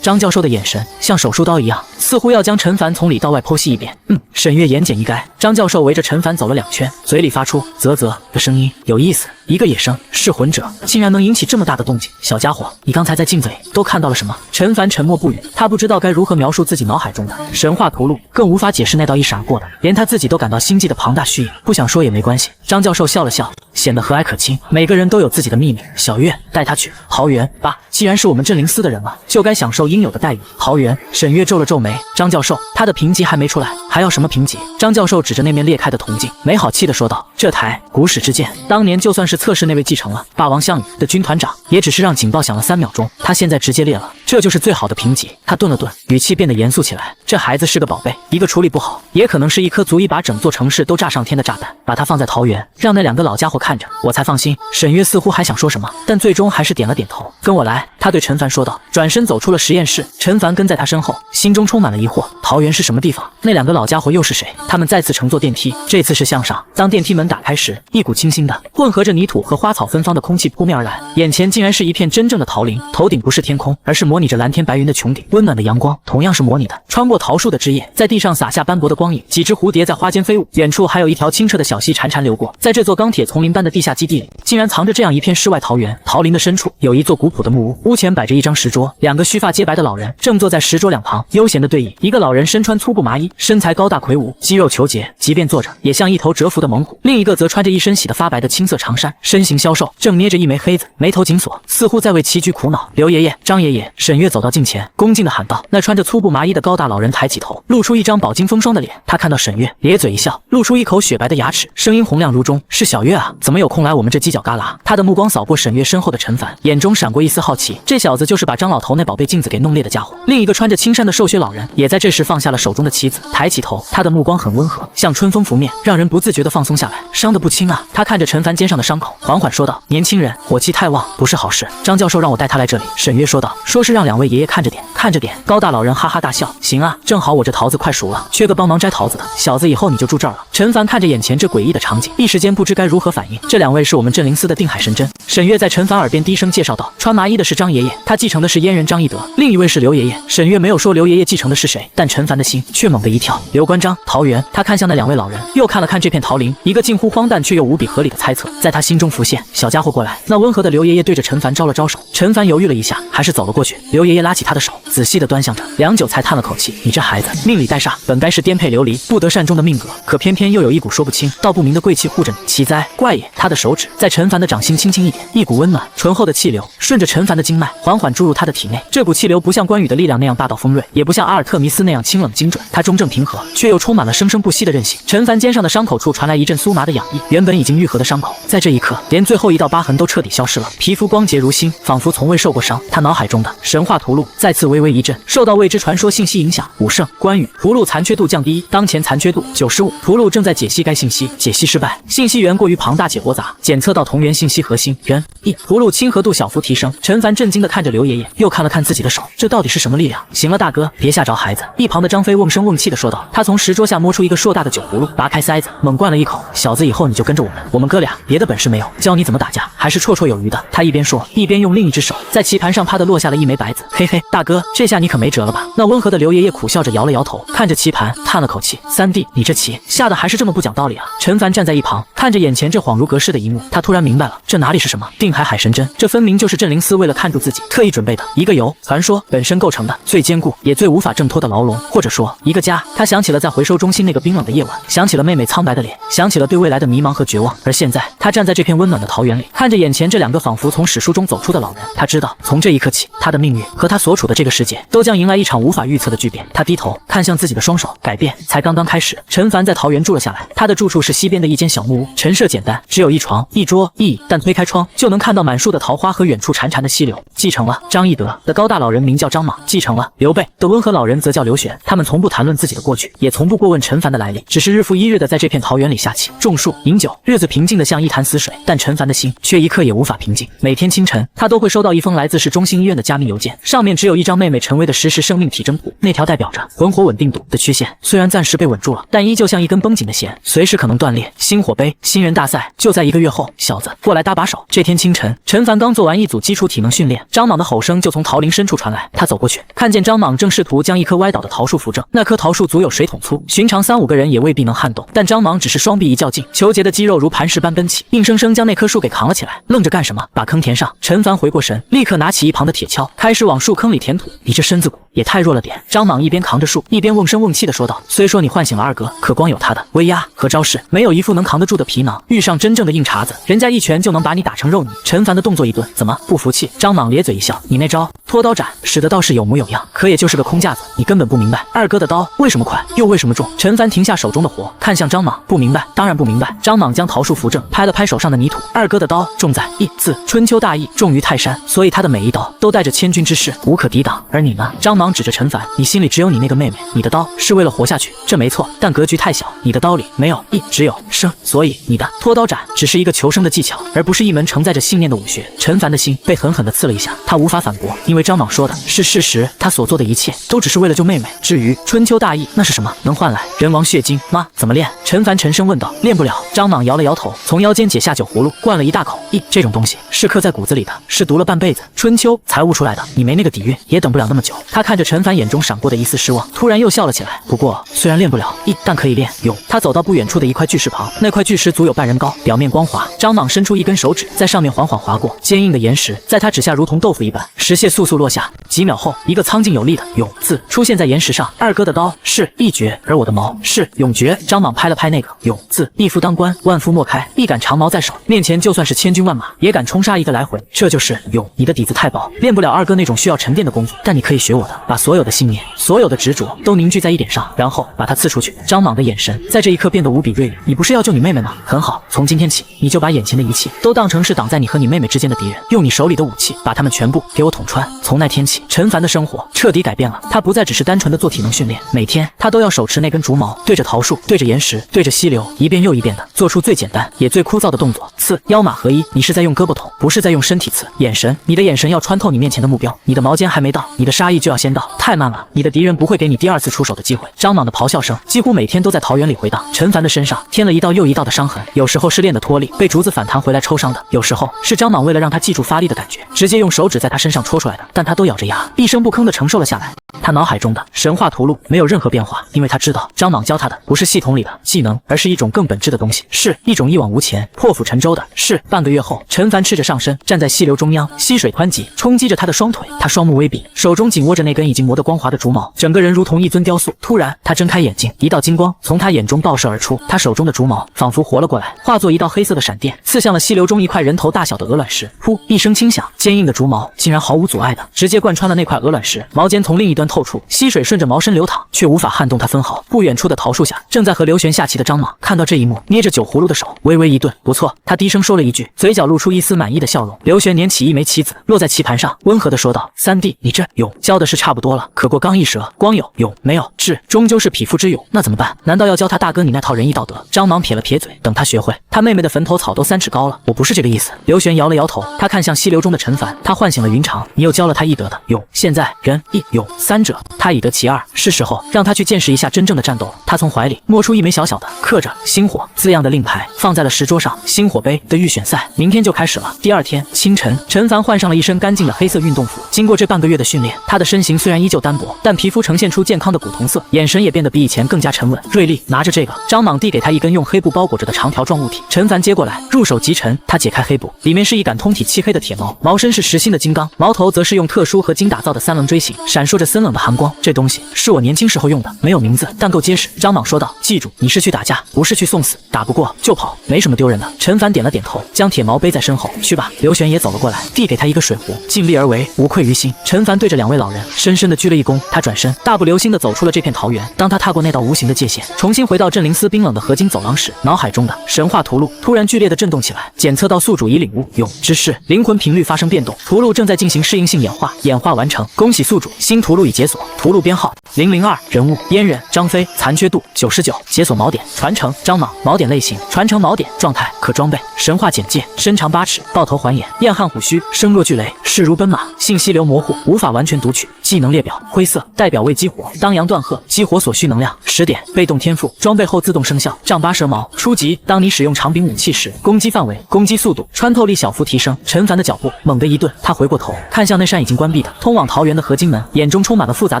张教授的眼神像手术刀一样，似乎要将陈凡从里到外剖析一遍。沈月言简意赅。张教授围着陈凡走了2圈，嘴里发出啧啧的声音。有意思，一个野生噬魂者竟然能引起这么大的动静。小家伙，你刚才在镜子里都看到了什么？陈凡沉默不语，他不知道该如何描述自己脑海中的神话图录，更无法解释那道一闪而过的，连他自己都感到心悸的庞大虚影。不想说也没关系。张教授笑了笑，显得和蔼可亲。每个人都有自己的秘密。小月，带他去桃园吧。既然是我们镇灵司的人了，就该享受应有的待遇。桃园。沈月皱了皱眉。张教授，他的评级还没出来，还要什么评级？张教授指着那面裂开的铜镜，没好气地说道：这台古史之剑，当年就算是测试那位继承了霸王项羽的军团长，也只是让警报响了3秒钟，他现在直接裂了，这就是最好的评级。他顿了顿，语气变得严肃起来。这孩子是个宝贝，一个处理不好，也可能是一颗足以把整座城市都炸上天的炸弹。把他放在桃园，让那2个老家伙看着，我才放心。沈月似乎还想说什么，但最终还是点了点头。跟我来，他对陈凡说道，转身走出了实验室。陈凡跟在他身后，心中充满了疑惑。桃园是什么地方？那2个老家伙又是谁？他们再次乘坐电梯，这次是向上。当电梯门打开时，一股清新的、混合着泥土和花草芬芳的空气扑面而来，眼前竟然是一片真正的桃林。头顶不是天空，而是模拟着蓝天白云的穹顶，温暖的阳光同样是模拟的，穿过桃树的枝叶，在地上洒下斑驳的光影。几只蝴蝶在花间飞舞，远处还有一条清澈的小溪潺潺流过。在这座钢铁丛林般的地下基地里，竟然藏着这样一片世外桃源。桃林的深处有一座古朴的木屋，屋前摆着一张石桌，2个须发皆白的老人正坐在石桌两旁，悠闲的对饮。一个老人身穿粗布麻衣，身材高大魁梧，肌肉虬结，即便坐着也像一头蛰伏的猛虎。另一个则穿着一身洗得发白的青色长衫，身形消瘦，正捏着一枚黑子，眉头紧锁，似乎在为棋局苦恼。刘爷爷，张爷爷。沈月走到近前，恭敬地喊道。那穿着粗布麻衣的高大老人抬起头，露出一张饱经风霜的脸。他看到沈月，咧嘴一笑，露出一口雪白的牙齿，声音洪亮如钟：是小月啊，怎么有空来我们这犄角旮旯？他的目光扫过沈月身后的陈凡，眼中闪过一丝好奇，这小子就是把张老头那宝贝镜子给弄裂的家伙。另一个穿着青衫的瘦削老人也在这时放下了手中的棋子，抬起头，他的目光很温和，像春风拂面，让人不自觉地放松下来。伤得不轻啊！他看着陈凡肩上的伤口，缓缓说道：年轻人火气太旺，不是好事。张教授让我带他来这里。沈月说道，说是让2位爷爷看着点，看着点。高大老人哈哈大笑，行啊，正好我这桃子快熟了，缺个帮忙摘桃子的小子，以后你就住这儿了。陈凡看着眼前这诡异的场景，一时间不知该如何反应。这2位是我们镇灵司的定海神针。沈月在陈凡耳边低声介绍道，穿麻衣的是张爷爷，他继承的是阉人张翼德，另一位是刘爷爷。沈月没有说刘爷爷继承的是谁，但陈凡的心却猛地一跳。刘关张，桃园。他看向那2位老人，又看了看这片桃林，一个近乎荒诞却又无比合理的猜测在他心中浮现。小家伙过来。那温和的刘爷爷对着陈凡招了招手，陈凡犹豫了一下，还是走了过去。刘爷爷拉起他的手，仔细地端详着，良久才叹了口气，你这孩子命里带煞，本该是颠沛流离、不得善终的命格，可偏偏又有一股说不清道不明的贵气护着你，奇哉怪也。他的手指在陈凡的掌心轻轻一点，一股温暖醇厚的气流顺着陈凡的经脉缓缓注入他的体内。这股气流不像关羽的力量那样霸道锋锐，也不像阿尔特弥斯那样清冷精准，它中正平和，却又充满了生生不息的韧性。陈凡肩上的伤口处传来一阵酥麻的痒意，原本已经愈合的伤口，在这一刻连最后一道疤痕都彻底消失了，皮肤光洁如新，仿佛从未受过伤。他脑海中的神话图录再次微微一震，受到未知传说信息影响，武圣、关羽。图录残缺度降低，当前残缺度95。图录正在解析该信息，解析失败，信息源过于庞大且驳杂，检测到同源信息核心人一。图录亲和度小幅提升。陈凡震惊地看着刘爷爷，又看了看自己的手，这到底是什么力量？行了，大哥，别吓着孩子。一旁的张飞瓮声瓮气地说道。他从石桌下摸出一个硕大的酒葫芦，拔开塞子，猛灌了一口。小子，以后你就跟着我们哥俩，别的本事没有，教你怎么打架还是绰绰有余的。他一边说，一边用另一只手在棋盘上啪地落下了一枚白子。嘿嘿，大哥，这下你可没辙了吧？那温和的刘爷爷苦笑着摇了摇头，看着棋盘叹了口气：“3弟，你这棋下的还是这么不讲道理啊！”陈凡站在一旁，看着眼前这恍如隔世的一幕，他突然明白了，这哪里是什么定海海神针，这分明就是镇灵司为了看住自己特意准备的一个由传说本身构成的最坚固也最无法挣脱的牢笼，或者说一个家。他想起了在回收中心那个冰冷的夜晚，想起了妹妹苍白的脸，想起了对未来的迷茫和绝望。而现在，他站在这片温暖的桃园里，看着眼前这2个仿佛从史书中走出的老人，他知道，从这一刻起，他的命运和他所处的这个世界都将迎来一场无法预测的巨变。他低头看向自己的双手，改变才刚刚开始。陈凡在桃园住了下来，他的住处是西边的一间小木屋，陈设简单，只有一床、一桌、一椅，但推开窗就能看到满树的桃花和远处潺潺的溪流。继承了张翼德的高大老人名叫张莽，继承了刘备的温和老人则叫刘玄。他们从不谈论自己的过去，也从不过问陈凡的来历，只是日复一日的在这片桃园里下棋、种树、饮酒，日子平静的像一潭死水。但陈凡的心却一刻也无法平静。每天清晨，他都会收到一封来自市中心医院的加密邮件，上面只有一张妹妹陈薇的实时生命体征谱，那条代表着魂火稳定度的曲线，虽然暂时被稳住了，但依旧像一根绷紧的弦，随时可能断裂。星火杯新人大赛就在1个月后，小子过来搭把手。这天清晨，陈凡刚做完一组基础体能训练，张莽的吼声就从桃林深处传来。他走过去，看见张莽正试图将一棵歪倒的桃树扶正，那棵桃树足有水桶粗，寻常3、5个人也未必能撼动，但张莽只是双臂一较劲，虬结的肌肉如磐石般奔起，硬生生将那棵树给扛了起来。愣着干什么？把坑填上！陈凡回过神，立刻拿起一旁的铁锹，开始往树坑里填土。你这身子骨也太弱了点。张莽一边扛着树，一边瓮声瓮气地说道：“虽说你唤醒了2哥，可光有他的威压和招式，没有一副能扛得住的皮囊。遇上真正的硬茬子，人家一拳就能把你打成肉泥。”陈凡的动作一顿，怎么不服气？张莽咧嘴一笑：“你那招拖刀斩使得倒是有模有样，可也就是个空架子。你根本不明白2哥的刀为什么快，又为什么重。”陈凡停下手中的活，看向张莽：“不明白，当然不明白。”张莽将桃树扶正，拍了拍手上的泥土：“2哥的刀重在义字，春秋大义重于泰山，所以他的每一刀都带着千钧之势，无可抵挡。而你呢？”张莽指着陈凡：“你心里只有你那个妹妹，你的刀是为了活下去，这没错，但格局太小，你的刀里没有义，只有生，所以你的拖刀斩只是一个求生的技巧，而不是一门承载着信念的武学。”陈凡的心被狠狠地刺了一下，他无法反驳，因为张莽说的是事实，他所做的一切都只是为了救妹妹。至于春秋大义，那是什么？能换来人王血精吗？怎么练？陈凡沉声问道。练不了。张莽摇了摇头，从腰间解下酒葫芦，灌了一大口。这种东西是刻在骨子里的，是读了半辈子春秋才悟出来的，你没那个底蕴，也等不了那么久。他看着陈凡眼中闪过的一丝失望，突然又笑了起来。不过虽然练不了但可以练勇。他走到不远处的一块巨石旁，那块巨石足有半人高，表面光滑。张莽伸出一根手指，在上面缓缓划过，坚硬的岩石在他指下如同豆腐一般，石屑簌簌落下。几秒后，一个苍劲有力的勇字出现在岩石上。2哥的刀是义绝，而我的矛是勇绝。张莽拍了拍那个勇字：“一夫当关，万夫莫开。一杆长矛在手，面前就算是千军万马，也敢冲杀一个来回。这就是勇。你的底子太薄，练不了2哥那种需要沉淀的功夫，但你可以学我的，把所有的信念、所有的执着都凝聚在一点上，然后把它刺出去。”张莽的眼神在这一刻变得无比锐利。你不是要救你妹妹吗？很好，从今天起，你就把眼前的一切都当成是挡在你和你妹妹之间的敌人，用你手里的武器把他们全部给我捅穿。从那天起，陈凡的生活彻底改变了，他不再只是单纯的做体能训练，每天他都要手持那根竹矛，对着桃树，对着岩石，对着溪流，一遍又一遍的做出最简单也最枯燥的动作，刺腰马合一。你是在用胳膊捅，不是在用身体刺。眼神，你的眼神要穿透你面前的目标，你的矛尖还没到，你的杀意就要先到，太慢了，你的敌人不会给你第2次出手的机会。张莽的咆哮声几乎每天都在桃园里回荡，陈凡的身上添了一道又一道的伤痕，有时候是练的脱力，被竹子反弹回来抽伤的，有时候是张莽为了让他记住发力的感觉，直接用手指在他身上戳出来的，但他都咬着牙，一声不吭地承受了下来。他脑海中的神话图录没有任何变化，因为他知道张莽教他的不是系统里的技能，而是一种更本质的东西，是一种一往无前、破釜沉舟的事。半个月后，陈凡赤着上身站在溪流中央，溪水湍急，冲击着他的双腿，他双目微闭，手中紧握着那根已经磨得光滑的竹矛，整个人如同一尊雕塑。突然，他睁开眼睛，一道金光从他眼中爆射而出，他手中的竹矛仿佛活了过来，化作一道黑色的闪电，刺向了溪流中一块人头大小的鹅卵石。噗！一声轻响，坚硬的竹矛竟然毫无阻碍的直接贯穿了那块鹅卵石，矛尖从另一端透出，溪水顺着矛身流淌，却无法撼动他分毫。不远处的桃树下，正在和刘玄下棋的张莽看到这一幕，捏着酒葫芦的手微微一顿。不错，他低声说了一句，嘴角露出一丝满意的笑容。刘玄捻起一枚棋子，落在棋盘上，温和地说道：“3弟，你这勇教的是差不多了，可过刚一折，光有勇没有终究是匹夫之勇，那怎么办？难道要教他大哥你那套仁义道德？张莽撇了撇嘴，等他学会，他妹妹的坟头草都3尺高了。我不是这个意思。刘玄摇了摇头，他看向溪流中的陈凡，他唤醒了云长，你又教了他义德的勇，现在仁义勇3者，他已得其2，是时候让他去见识一下真正的战斗了。他从怀里摸出一枚小小的刻着星火字样的令牌，放在了石桌上。星火杯的预选赛明天就开始了。第2天清晨，陈凡换上了一身干净的黑色运动服。经过这半个月的训练，他的身形虽然依旧单薄，但皮肤呈现出健康的古铜色，眼神也变得比以前更加沉稳锐利。拿着这个，张莽递给他一根用黑布包裹着的长条状物体。陈凡接过来，入手即沉。他解开黑布，里面是一杆通体漆黑的铁矛，矛身是实心的金刚，矛头则是用特殊合金打造的3棱锥形，闪烁着森冷的寒光。这东西是我年轻时候用的，没有名字，但够结实。张莽说道：“记住，你是去打架，不是去送死，打不过就跑，没什么丢人的。”陈凡点了点头，将铁矛背在身后。去吧。刘玄也走了过来，递给他一个水壶，尽力而为，无愧于心。陈凡对着2位老人深深的鞠了一躬，他转身，大步流星的走出了这片桃源。当他踏过那道无形的界限，重新回到镇灵司冰冷的合金走廊时，脑海中的神话图录突然剧烈的震动起来。检测到宿主已领悟勇之势，灵魂频率发生变动，图录正在进行适应性演化，演化完成。恭喜宿主，新图录已解锁，图录编号002，人物阉人张飞，残缺度99，解锁锚点传承张莽，锚点类型传承锚点，状态可装备，神话简介身长8尺，抱头环眼，燕汉虎须，声若巨雷，势如奔马，信息流模糊，无法完全读取。技能列表灰色，代表为激活，当阳断鹤，激活所需能量10点，被动天赋，装备后自动生效，丈八蛇矛。初级，当你使用长柄武器时，攻击范围、攻击速度、穿透力小幅提升。陈凡的脚步猛地一顿，他回过头看向那扇已经关闭的通往桃园的合金门，眼中充满了复杂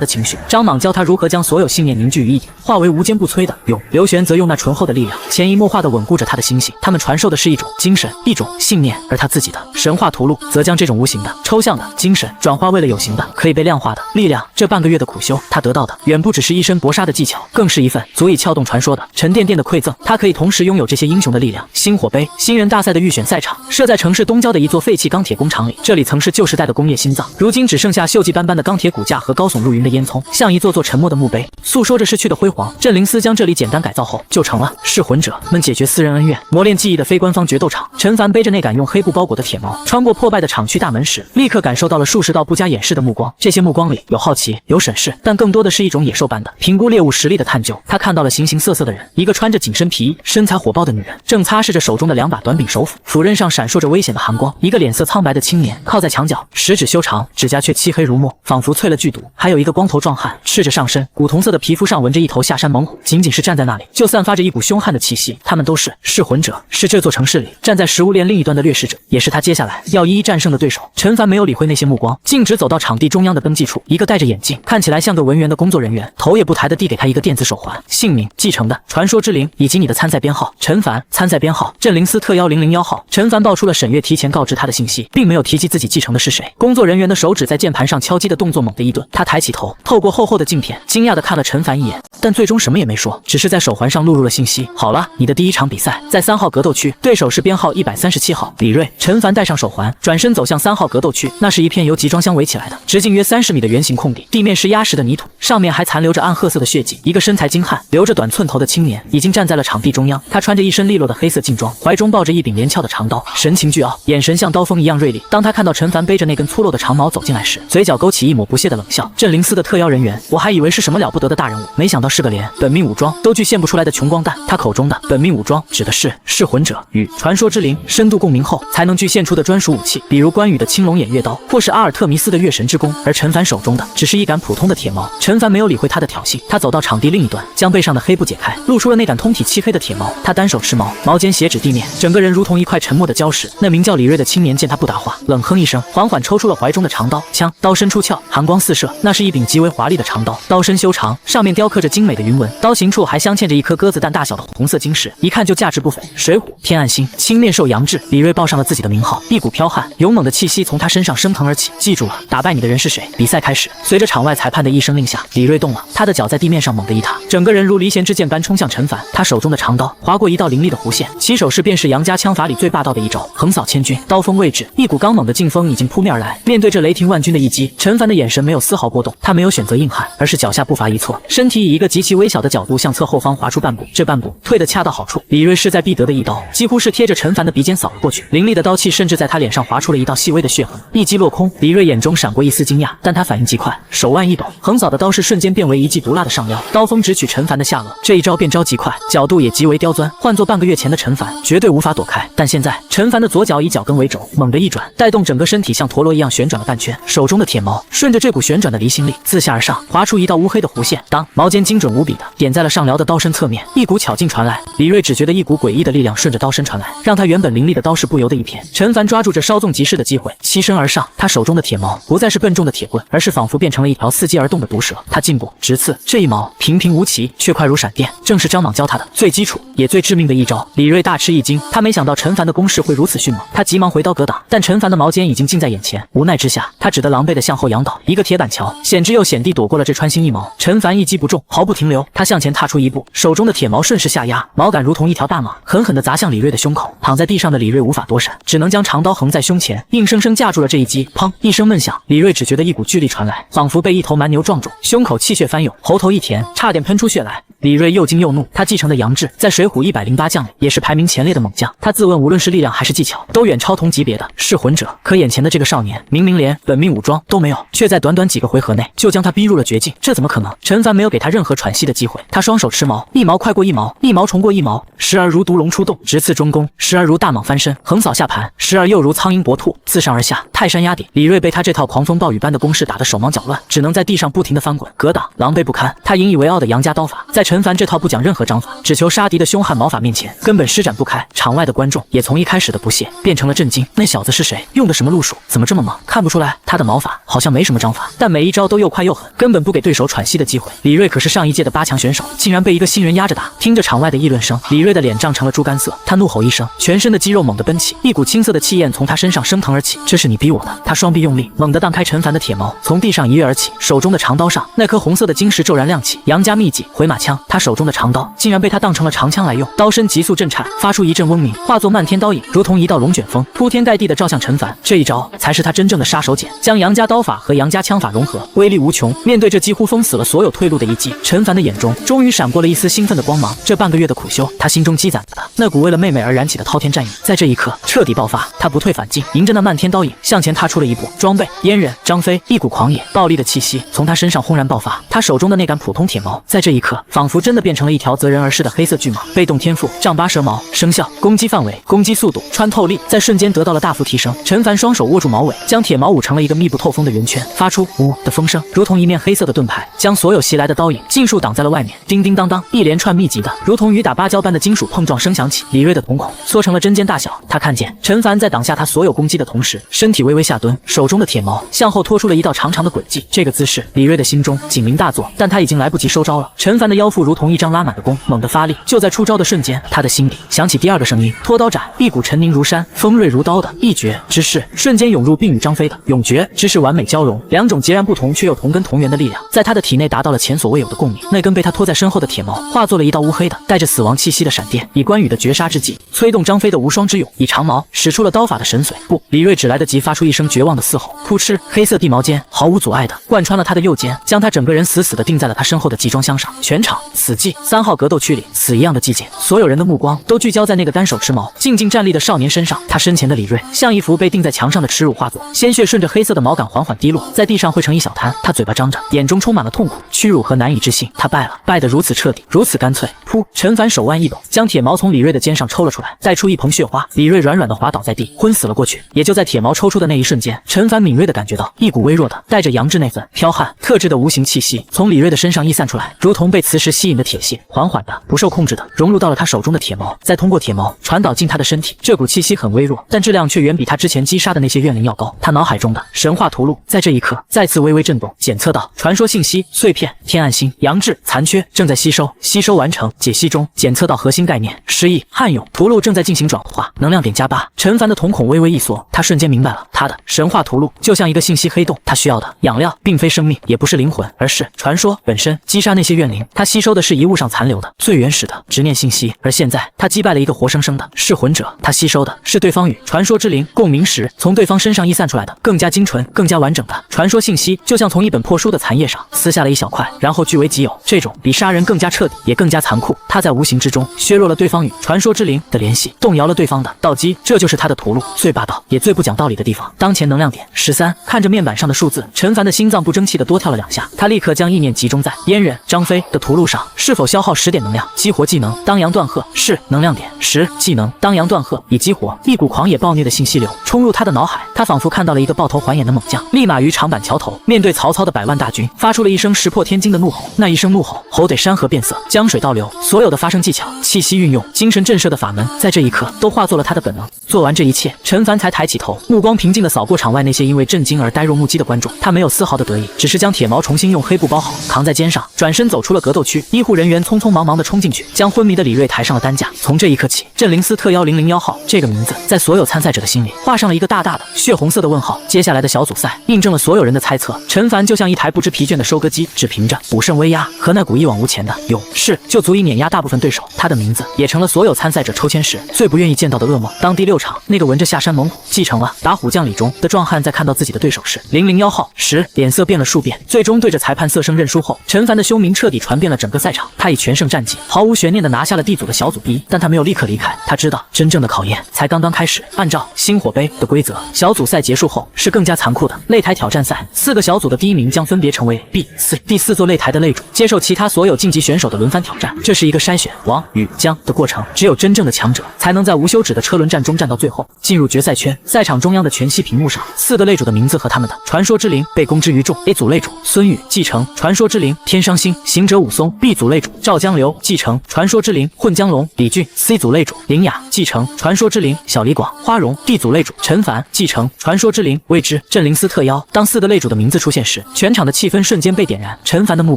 的情绪。张莽教他如何将所有信念凝聚于一点，化为无坚不摧的勇。刘玄则用那醇厚的力量，潜移默化地稳固着他的心性。他们传授的是一种精神，一种信念，而他自己的神话图录则将这种无形的、抽象的精神转化为了有形的、可以被量化的力量。这半个月的苦修，他得到的远不只是一身搏杀的技巧，更是一份足以撬动传说的沉甸甸的馈赠。他可以同时拥有这些英雄的力量。星火杯新人大赛的预选赛场设在城市东郊的一座废弃钢铁工厂里，这里曾是旧时代的工业心脏，如今只剩下锈迹斑斑的钢铁骨架和高耸入云的烟囱，像一座座沉默的墓碑，诉说着逝去的辉煌。镇灵司将这里简单改造后，就成了噬魂者们解决私人恩怨、磨练技艺的非官方决斗场。陈凡背着那杆用黑布包裹的铁矛，穿过破败的厂区大门时，立刻感受到了数十道不加掩饰的目光。这些目光里有好奇，有审视，但更多的是一种野兽般的评估猎物实力的探究。他看到了形形色色的人，一个穿着紧身皮衣、身材火爆的女人，正擦拭着手中的2把短柄手斧，斧刃上闪烁着危险的寒光。一个脸色苍白的青年靠在墙角，食指修长，指甲却漆黑如墨，仿佛淬了剧毒。还有一个光头壮汉，赤着上身，古铜色的皮肤上纹着一头下山猛虎，仅仅是站在那里，就散发着一股凶悍的气息。他们都是噬魂者，是这座城市里站在食物链另一端的掠食者，也是他接下来要一一战胜的对手。陈凡没有理会那些目光，径直走到场地中央的登记处，一个戴着眼镜，看起来像个文员的工作人员，头也不抬地递给他一个电子手环，姓名、继承的传说之灵以及你的参赛编号。陈凡，参赛编号镇灵司特10001号。陈凡报出了沈月提前告知他的信息，并没有提及自己继承的是谁。工作人员的手指在键盘上敲击的动作猛地一顿，他抬起头，透过厚厚的镜片，惊讶地看了陈凡一眼，但最终什么也没说，只是在手环上录入了信息。好了，你的第1场比赛在3号格斗区，对手是编号137号李锐。陈凡戴上手环，转身走向3号格斗区，那是一片由集装箱围起来的直径约30米的圆形空地，地面是压实的泥土，上面还残留着暗褐色的血迹。一个身材精悍、留着短寸头的青年已经站在了场地中央，他穿着一身利落的黑色劲装，怀中抱着一柄连翘的长刀，神情倨傲，眼神像刀锋一样锐利。当他看到陈凡背着那根粗陋的长矛走进来时，嘴角勾起一抹不屑的冷笑。镇灵司的特邀人员，我还以为是什么了不得的大人物，没想到是个连本命武装都具现不出来的穷光蛋。他口中的本命武装指的是噬魂者与传说之灵深度共鸣后才能具现出的专属武器，比如关羽的青龙偃月刀，或是阿尔特弥斯的月神之弓。而陈凡手中的只是一杆普通的铁矛。陈凡没有理会他的挑衅，他走到场地另一端，将背上的黑布解开，露出了那杆通体漆黑的铁矛。他单手持矛，矛尖斜指地面，整个人如同一块沉默的礁石。那名叫李锐的青年见他不答话，冷哼一声，缓缓抽出了怀中的长刀，枪刀身出鞘，寒光四射。那是一柄极为华丽的长刀，刀身修长，上面雕刻着精美的云纹，刀形处还镶嵌着一颗鸽子蛋大小的红色晶石，一看就价值不菲。水浒天暗星，青面兽杨志。李锐报上了自己的名号，一股剽悍勇猛的气息从他身上升腾而起。记住了，打败你的人是谁？比赛开始。随着场外裁判的一声令下，李锐动了，他的脚在地面上猛地一踏，整个人如离弦之箭般冲向陈凡。他手中的长刀划过一道凌厉的弧线，起手式便是杨家枪法里最霸道的一招，横扫千军。刀锋位置，一股刚猛的劲风已经扑面而来。面对这雷霆万钧的一击，陈凡的眼神没有丝毫波动，他没有选择硬汉，而是脚下步伐一错，身体以一个极其微小的角度向侧后方滑出半步，这半步退得恰到好处。李锐势在必得的一刀，几乎是贴着陈凡的鼻尖扫了过去，凌厉的刀气甚至在他脸上划出了一道细微的血痕。一击落空，李锐眼中闪过一丝惊讶，但他反应极快，手腕一抖，横扫的刀势瞬间变为为一记毒辣的上撩，刀锋直取陈凡的下颚。这一招变招极快，角度也极为刁钻，换做半个月前的陈凡绝对无法躲开。但现在陈凡的左脚以脚跟为轴，猛地一转，带动整个身体像陀螺一样旋转了半圈，手中的铁矛顺着这股旋转的离心力自下而上，划出一道乌黑的弧线。当矛尖精准无比的点在了上撩的刀身侧面，一股巧劲传来，李锐只觉得一股诡异的力量顺着刀身传来，让他原本凌厉的刀势不由得一偏。陈凡抓住这稍纵即逝的机会，欺身而上，他手中的铁矛不再是笨重的铁棍，而是仿佛变成了一条伺机而动的毒蛇。他进步直刺，这一矛平平无奇，却快如闪电，正是张莽教他的最基础也最致命的一招。李锐大吃一惊，他没想到陈凡的攻势会如此迅猛，他急忙回刀格挡，但陈凡的矛尖已经近在眼前，无奈之下，他只得狼狈地向后仰倒，一个铁板桥，险之又险地躲过了这穿心一矛。陈凡一击不中，毫不停留，他向前踏出一步，手中的铁矛顺势下压，矛杆如同一条大蟒，狠狠地砸向李锐的胸口。躺在地上的李锐无法躲闪，只能将长刀横在胸前，硬生生架住了这一击。砰一声闷响，李锐只觉得一股巨力传来，仿佛被一头蛮牛撞中，胸口气血翻涌，喉头一甜，差点喷出血来。李锐又惊又怒，他继承的杨志在水浒108将里也是排名前列的猛将，他自问无论是力量还是技巧，都远超同级别的噬魂者。可眼前的这个少年，明明连本命武装都没有，却在短短几个回合内就将他逼入了绝境，这怎么可能？陈凡没有给他任何喘息的机会，他双手持矛，一矛快过一矛，一矛重过一矛，时而如毒龙出洞直刺中宫，时而如大蟒翻身横扫下盘，时而又如苍鹰搏兔自上而下泰山压顶。李锐被他这套狂风暴雨般的攻势打得手忙脚乱，只能在地上不停地翻滚格挡，狼狈不堪。他引以为傲的杨家刀法，在陈凡这套不讲任何章法，只求杀敌的凶悍矛法面前，根本施展不开。场外的观众也从一开始的不屑变成了震惊，那小子是谁？用的什么路数？怎么这么猛？看不出来，他的矛法好像没什么章法，但每一招都又快又狠，根本不给对手喘息的机会。李锐可是上一届的8强选手，竟然被一个新人压着打。听着场外的议论声，李锐的脸涨成了猪肝色，他怒吼一声，全身的肌肉猛地奔起，一股青色的气焰从他身上升腾而起。这是你逼我的！他双臂用力，猛地荡开陈凡的铁矛，从地上一跃而起，手中的长刀上那颗红色的晶石骤然亮起。杨家秘技回马枪，他手中的长刀竟然被他当成了长枪来用，刀身急速震颤，发出一阵嗡鸣，化作漫天刀影，如同一道龙卷风，铺天盖地的照向陈凡。这一招才是他真正的杀手锏，将杨家刀法和杨家枪法融合，威力无穷。面对这几乎封死了所有退路的一击，陈凡的眼中终于闪过了一丝兴奋的光芒。这半个月的苦修，他心中积攒的那股为了妹妹而燃起的滔天战役，在这一刻彻底爆发。他不退反进，迎着那漫天刀影向前踏出了一步。装备阉人张飞，一股狂野暴力的气息从他身上轰然爆发，他手中的那杆普通铁矛在这一刻仿佛真的变成了一条择人而噬的黑色巨蟒。被动天赋丈八蛇矛生效，攻击范围、攻击速度、穿透力在瞬间得到了大幅提升。陈凡双手握住矛尾，将铁矛舞成了一个密不透风的圆圈，发出呜的风声，如同一面黑色的盾牌，将所有袭来的刀影尽数挡在了外面。叮叮当当，一连串密集的如同雨打芭蕉般的金属碰撞声响起，李锐的瞳孔缩成了针尖大小。他看见陈凡在挡下他所有攻击的同时，身体微微下蹲，手中的铁矛向后拖出了一道长长的轨迹。这个姿势，李锐的心中警铃大作，但他已经来不及收招了。陈凡的腰腹如同一张拉满的弓，猛地发力，就在出招的瞬间，他的心里响起第二个声音：拖刀斩。一股沉凝如山、锋锐如刀的一绝之势瞬间涌入，并与张飞的永绝之势完美交融。两种截然不同却又同根同源的力量，在他的体内达到了前所未有的共鸣。那根被他拖在身后的铁矛化作了一道乌黑的、带着死亡气息的闪电，以关羽的绝杀之计催动张飞的无双之勇，以长矛使出了刀法的神髓。不，李锐只来得及发出一声绝望的嘶吼，扑哧，黑色地矛尖毫无阻碍的贯穿了他的右肩，将他整个人死死地钉在了他身后的集装箱上。全场死寂，3号格斗区里死一样的寂静，所有人的目光都聚焦在那个单手持矛、静静站立的少年身上。他身前的李锐像一幅被钉在墙上的耻辱画作，鲜血顺着黑色的矛杆缓缓滴落，在地上汇成一小滩。他嘴巴张着，眼中充满了痛苦、屈辱和难以置信。他败了，败得如此彻底，如此干脆。噗！陈凡手腕一抖，将铁矛从李锐的肩上抽了出来，带出一蓬血花。李锐软软的滑倒在地，昏死了过去。也就在铁矛抽出的那一瞬间，陈凡敏锐地感觉到一股微弱的、带着杨志那份剽悍特质的无形气息从李锐的身上溢散出来，如同被磁石吸引的铁屑，缓缓的、不受控制的融入到了他手中的铁矛，再通过铁矛传导进他的身体。这股气息很微弱，但质量却远比他之前击杀的那些怨灵要高。他脑海中的神话图录在这一刻再次微微震动，检测到传说信息碎片、天暗星、杨志残缺正在吸收完成，解析中。检测到核心概念失忆汉勇图录正在进行转化，能量点+8。陈凡的瞳孔微微一缩，他瞬间明白了，他的神话图录就像一个信息黑洞，他需要的养料并非生命，也不是灵魂，而是传说本身。击杀那些怨灵，他吸收的是遗物上残留的最原始的执念信息，而现在他击败了一个活生生的噬魂者，他吸收的是对方与传说之灵共鸣时从对方身上溢散出来的更加精纯、更加完整的传说信息，就像从一本破书的残页上撕下了一小块，然后据为己有。这种比杀人更加彻底，也更加残酷酷，他在无形之中削弱了对方与传说之灵的联系，动摇了对方的道基，这就是他的屠戮最霸道也最不讲道理的地方。当前能量点13，看着面板上的数字，陈凡的心脏不争气的多跳了2下，他立刻将意念集中在阉人张飞的屠戮上，是否消耗10点能量，激活技能当阳断鹤，是能量点10，技能当阳断鹤已激活，一股狂野暴虐的信息流冲入他的脑海，他仿佛看到了一个爆头环眼的猛将，立马于长板桥头面对曹操的100万大军，发出了一声石破天惊的怒吼，那一声怒吼吼得山河变色，江水倒流，所有的发声技巧、气息运用、精神震慑的法门，在这一刻都化作了他的本能。做完这一切，陈凡才抬起头，目光平静地扫过场外那些因为震惊而呆若木鸡的观众，他没有丝毫的得意，只是将铁矛重新用黑布包好，扛在肩上，转身走出了格斗区。医护人员匆匆忙忙地冲进去，将昏迷的李锐抬上了担架。从这一刻起，镇灵司特邀001号这个名字在所有参赛者的心里画上了一个大大的血红色的问号。接下来的小组赛印证了所有人的猜测，陈凡就像一台不知疲倦的收割机，只凭着武圣威压和那股一往无前的勇士就足以碾压大部分对手。他的名字也成了所有参赛者抽签时最不愿意见到的噩梦。当第6场那个闻着下山猛虎继承了打虎将李忠的壮汉在看到自己的对手时，001号时脸色变了数遍，最终对着裁判色声认输后，陈凡的凶名彻底传遍了整个赛场。他以全胜战绩毫无悬念地拿下了 D 组的小组第1，但他没有立刻离开，他知道真正的考验才刚刚开始。按照星火杯的规则，小组赛结束后是更加残酷的擂台挑战赛，4个小组的第1名将分别成为 B、C 第4座擂台的擂主，接受其他所有晋级选手的轮番挑战。这是一个筛选王与将的过程，只有真正的强者才能在无休止的车轮战中战到最后，进入决赛圈。赛场中央的全息屏幕上，4个擂主的名字和他们的传说之灵被公之于众。A 组擂主孙宇继承传说之灵天伤星行者武松， B 组擂主赵江流继承传说之灵混江龙李俊， C 组擂主林雅继承传说之灵小李广花荣， D 组擂主陈凡继承传说之灵未知镇灵司特邀。当4个擂主的名字出现时，全场的气氛瞬间被点燃。陈凡的目